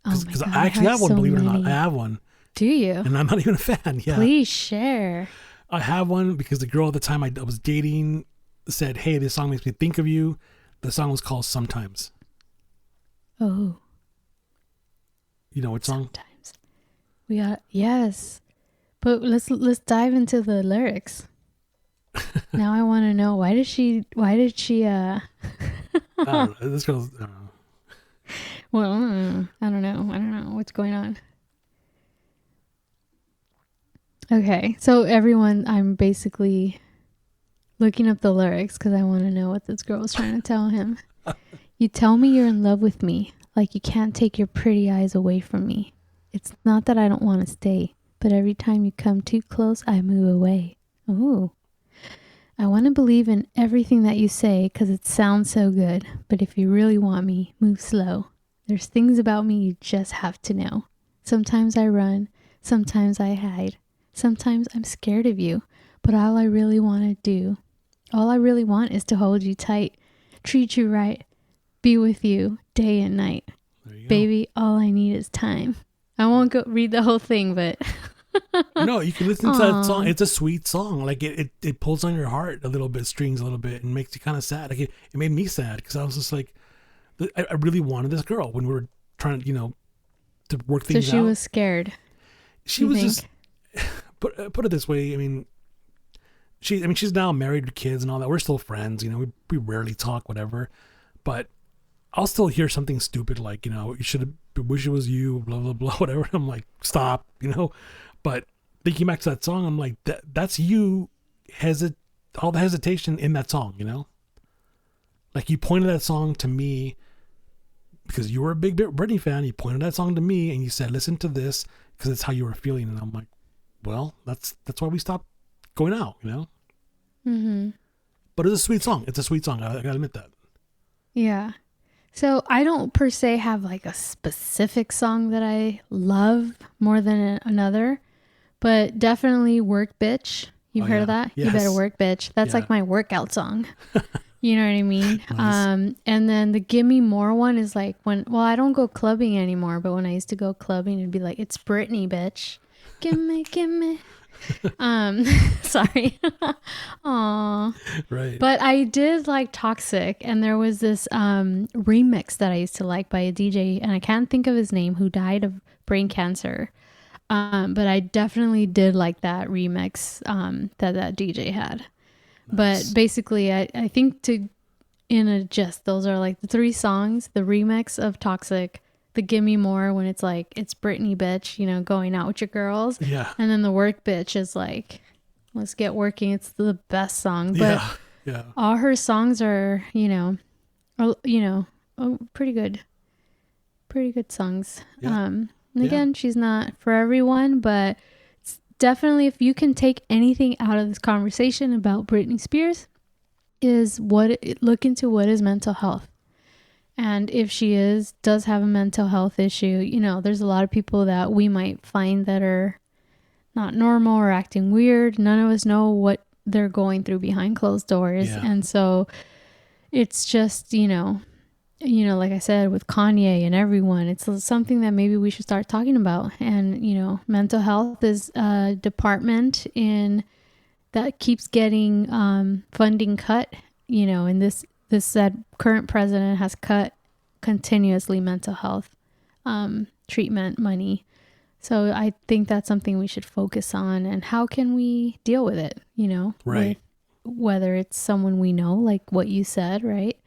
Because I actually have one, so believe it or many. not. I have one. Do you? And I'm not even a fan. Yeah. Please share. I have one because the girl at the time I was dating said, hey, this song makes me think of you. The song was called Sometimes. Oh. You know what song? Sometimes. Yes. But let's dive into the lyrics. Now I want to know, why did she I don't know. This girl's, I don't know. Well, I don't know what's going on. Okay, so everyone, I'm basically looking up the lyrics because I want to know what this girl was trying to tell him. You tell me you're in love with me, like you can't take your pretty eyes away from me. It's not that I don't want to stay, but every time you come too close, I move away. Ooh. I want to believe in everything that you say because it sounds so good, but if you really want me, move slow. There's things about me you just have to know. Sometimes I run, sometimes I hide. Sometimes I'm scared of you, but all I really want is to hold you tight, treat you right, be with you day and night. Baby, all I need is time. I won't go read the whole thing, but... No, you can listen to that song. It's a sweet song. Like it pulls on your heart a little bit, strings a little bit, and makes you kind of sad. Like it made me sad because I was just like, I really wanted this girl when we were trying to, to work things out. So she was scared. She was just... Put it this way, I mean, she's now married with kids and all that. We're still friends, we rarely talk, whatever. But I'll still hear something stupid like, you should have, wish it was you, blah, blah, blah, whatever. I'm like, stop, But thinking back to that song, I'm like, that's you, all the hesitation in that song, Like you pointed that song to me because you were a big Britney fan. You pointed that song to me and you said, listen to this because it's how you were feeling. And I'm like, well, that's why we stopped going out, Mm-hmm. But it's a sweet song. It's a sweet song. I gotta admit that. Yeah. So I don't per se have like a specific song that I love more than another, but definitely Work Bitch. You've heard of that? Yes. You better work, bitch. That's like my workout song. You know what I mean? Nice. And then the Give Me More one is like I don't go clubbing anymore, but when I used to go clubbing, it'd be like, it's Britney, bitch. Give me. Sorry. Aw. Right. But I did like Toxic, and there was this remix that I used to like by a DJ, and I can't think of his name, who died of brain cancer. But I definitely did like that remix that DJ had. Nice. But basically, I think in a gist. Those are like the 3 songs, the remix of Toxic, the Gimme More when it's like, it's Britney bitch, you know, going out with your girls. Yeah. And then the Work bitch is like, let's get working. It's the best song. But Yeah. all her songs are, pretty good songs. Yeah. And again, she's not for everyone, but it's definitely, if you can take anything out of this conversation about Britney Spears, is look into what is mental health. And if she does have a mental health issue, you know, there's a lot of people that we might find that are not normal or acting weird. None of us know what they're going through behind closed doors. Yeah. And so it's just, like I said, with Kanye and everyone, it's something that maybe we should start talking about. And, mental health is a department that keeps getting funding cut, and this said current president has cut continuously mental health treatment money. So I think that's something we should focus on. And how can we deal with it, Right. Whether it's someone we know, like what you said, right?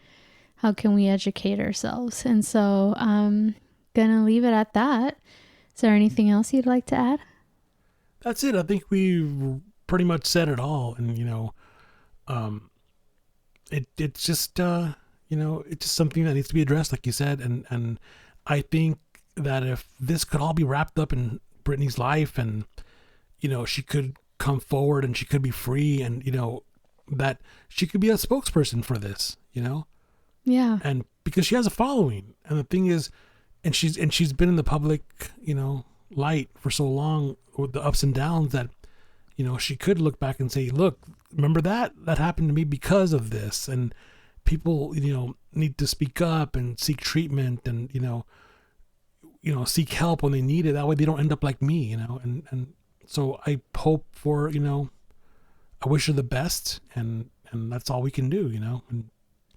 How can we educate ourselves? And so I'm going to leave it at that. Is there anything else you'd like to add? That's it. I think we pretty much said it all. And, it's just, it's just something that needs to be addressed, like you said. And I think that if this could all be wrapped up in Britney's life and, she could come forward and she could be free and, that she could be a spokesperson for this, Yeah. And because she has a following, and the thing is, and she's been in the public, light for so long with the ups and downs that, she could look back and say, look, remember that happened to me because of this. And people, need to speak up and seek treatment and, seek help when they need it. That way they don't end up like me, and so I hope for, I wish her the best, and that's all we can do, and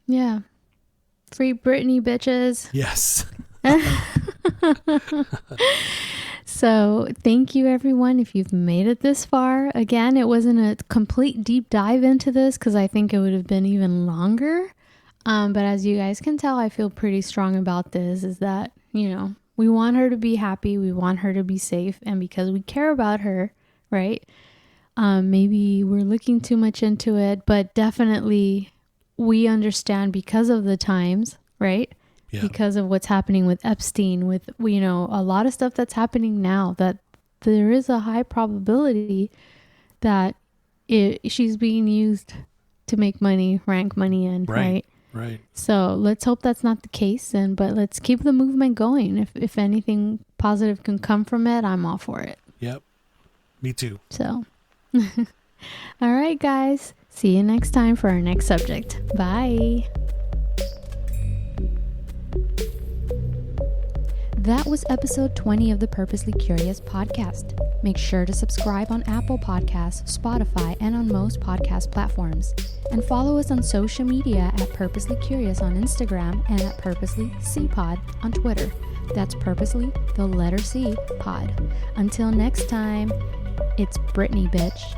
Yeah. Free Britney, bitches. yes. So thank you, everyone, if you've made it this far. Again, it wasn't a complete deep dive into this because I think it would have been even longer. But as you guys can tell, I feel pretty strong about this, is that, we want her to be happy. We want her to be safe. And because we care about her, right? Maybe we're looking too much into it, but definitely we understand because of the times, right? Yeah. Because of what's happening with Epstein, with, a lot of stuff that's happening now, that there is a high probability that she's being used to make money, rank money in, right? Right. So let's hope that's not the case, but let's keep the movement going. If anything positive can come from it, I'm all for it. Yep. Me too. So, all right, guys. See you next time for our next subject. Bye. That was episode 20 of the Purposely Curious podcast. Make sure to subscribe on Apple Podcasts, Spotify, and on most podcast platforms. And follow us on social media at Purposely Curious on Instagram and at Purposely C Pod on Twitter. That's Purposely, the letter C, Pod. Until next time, it's Britney, bitch.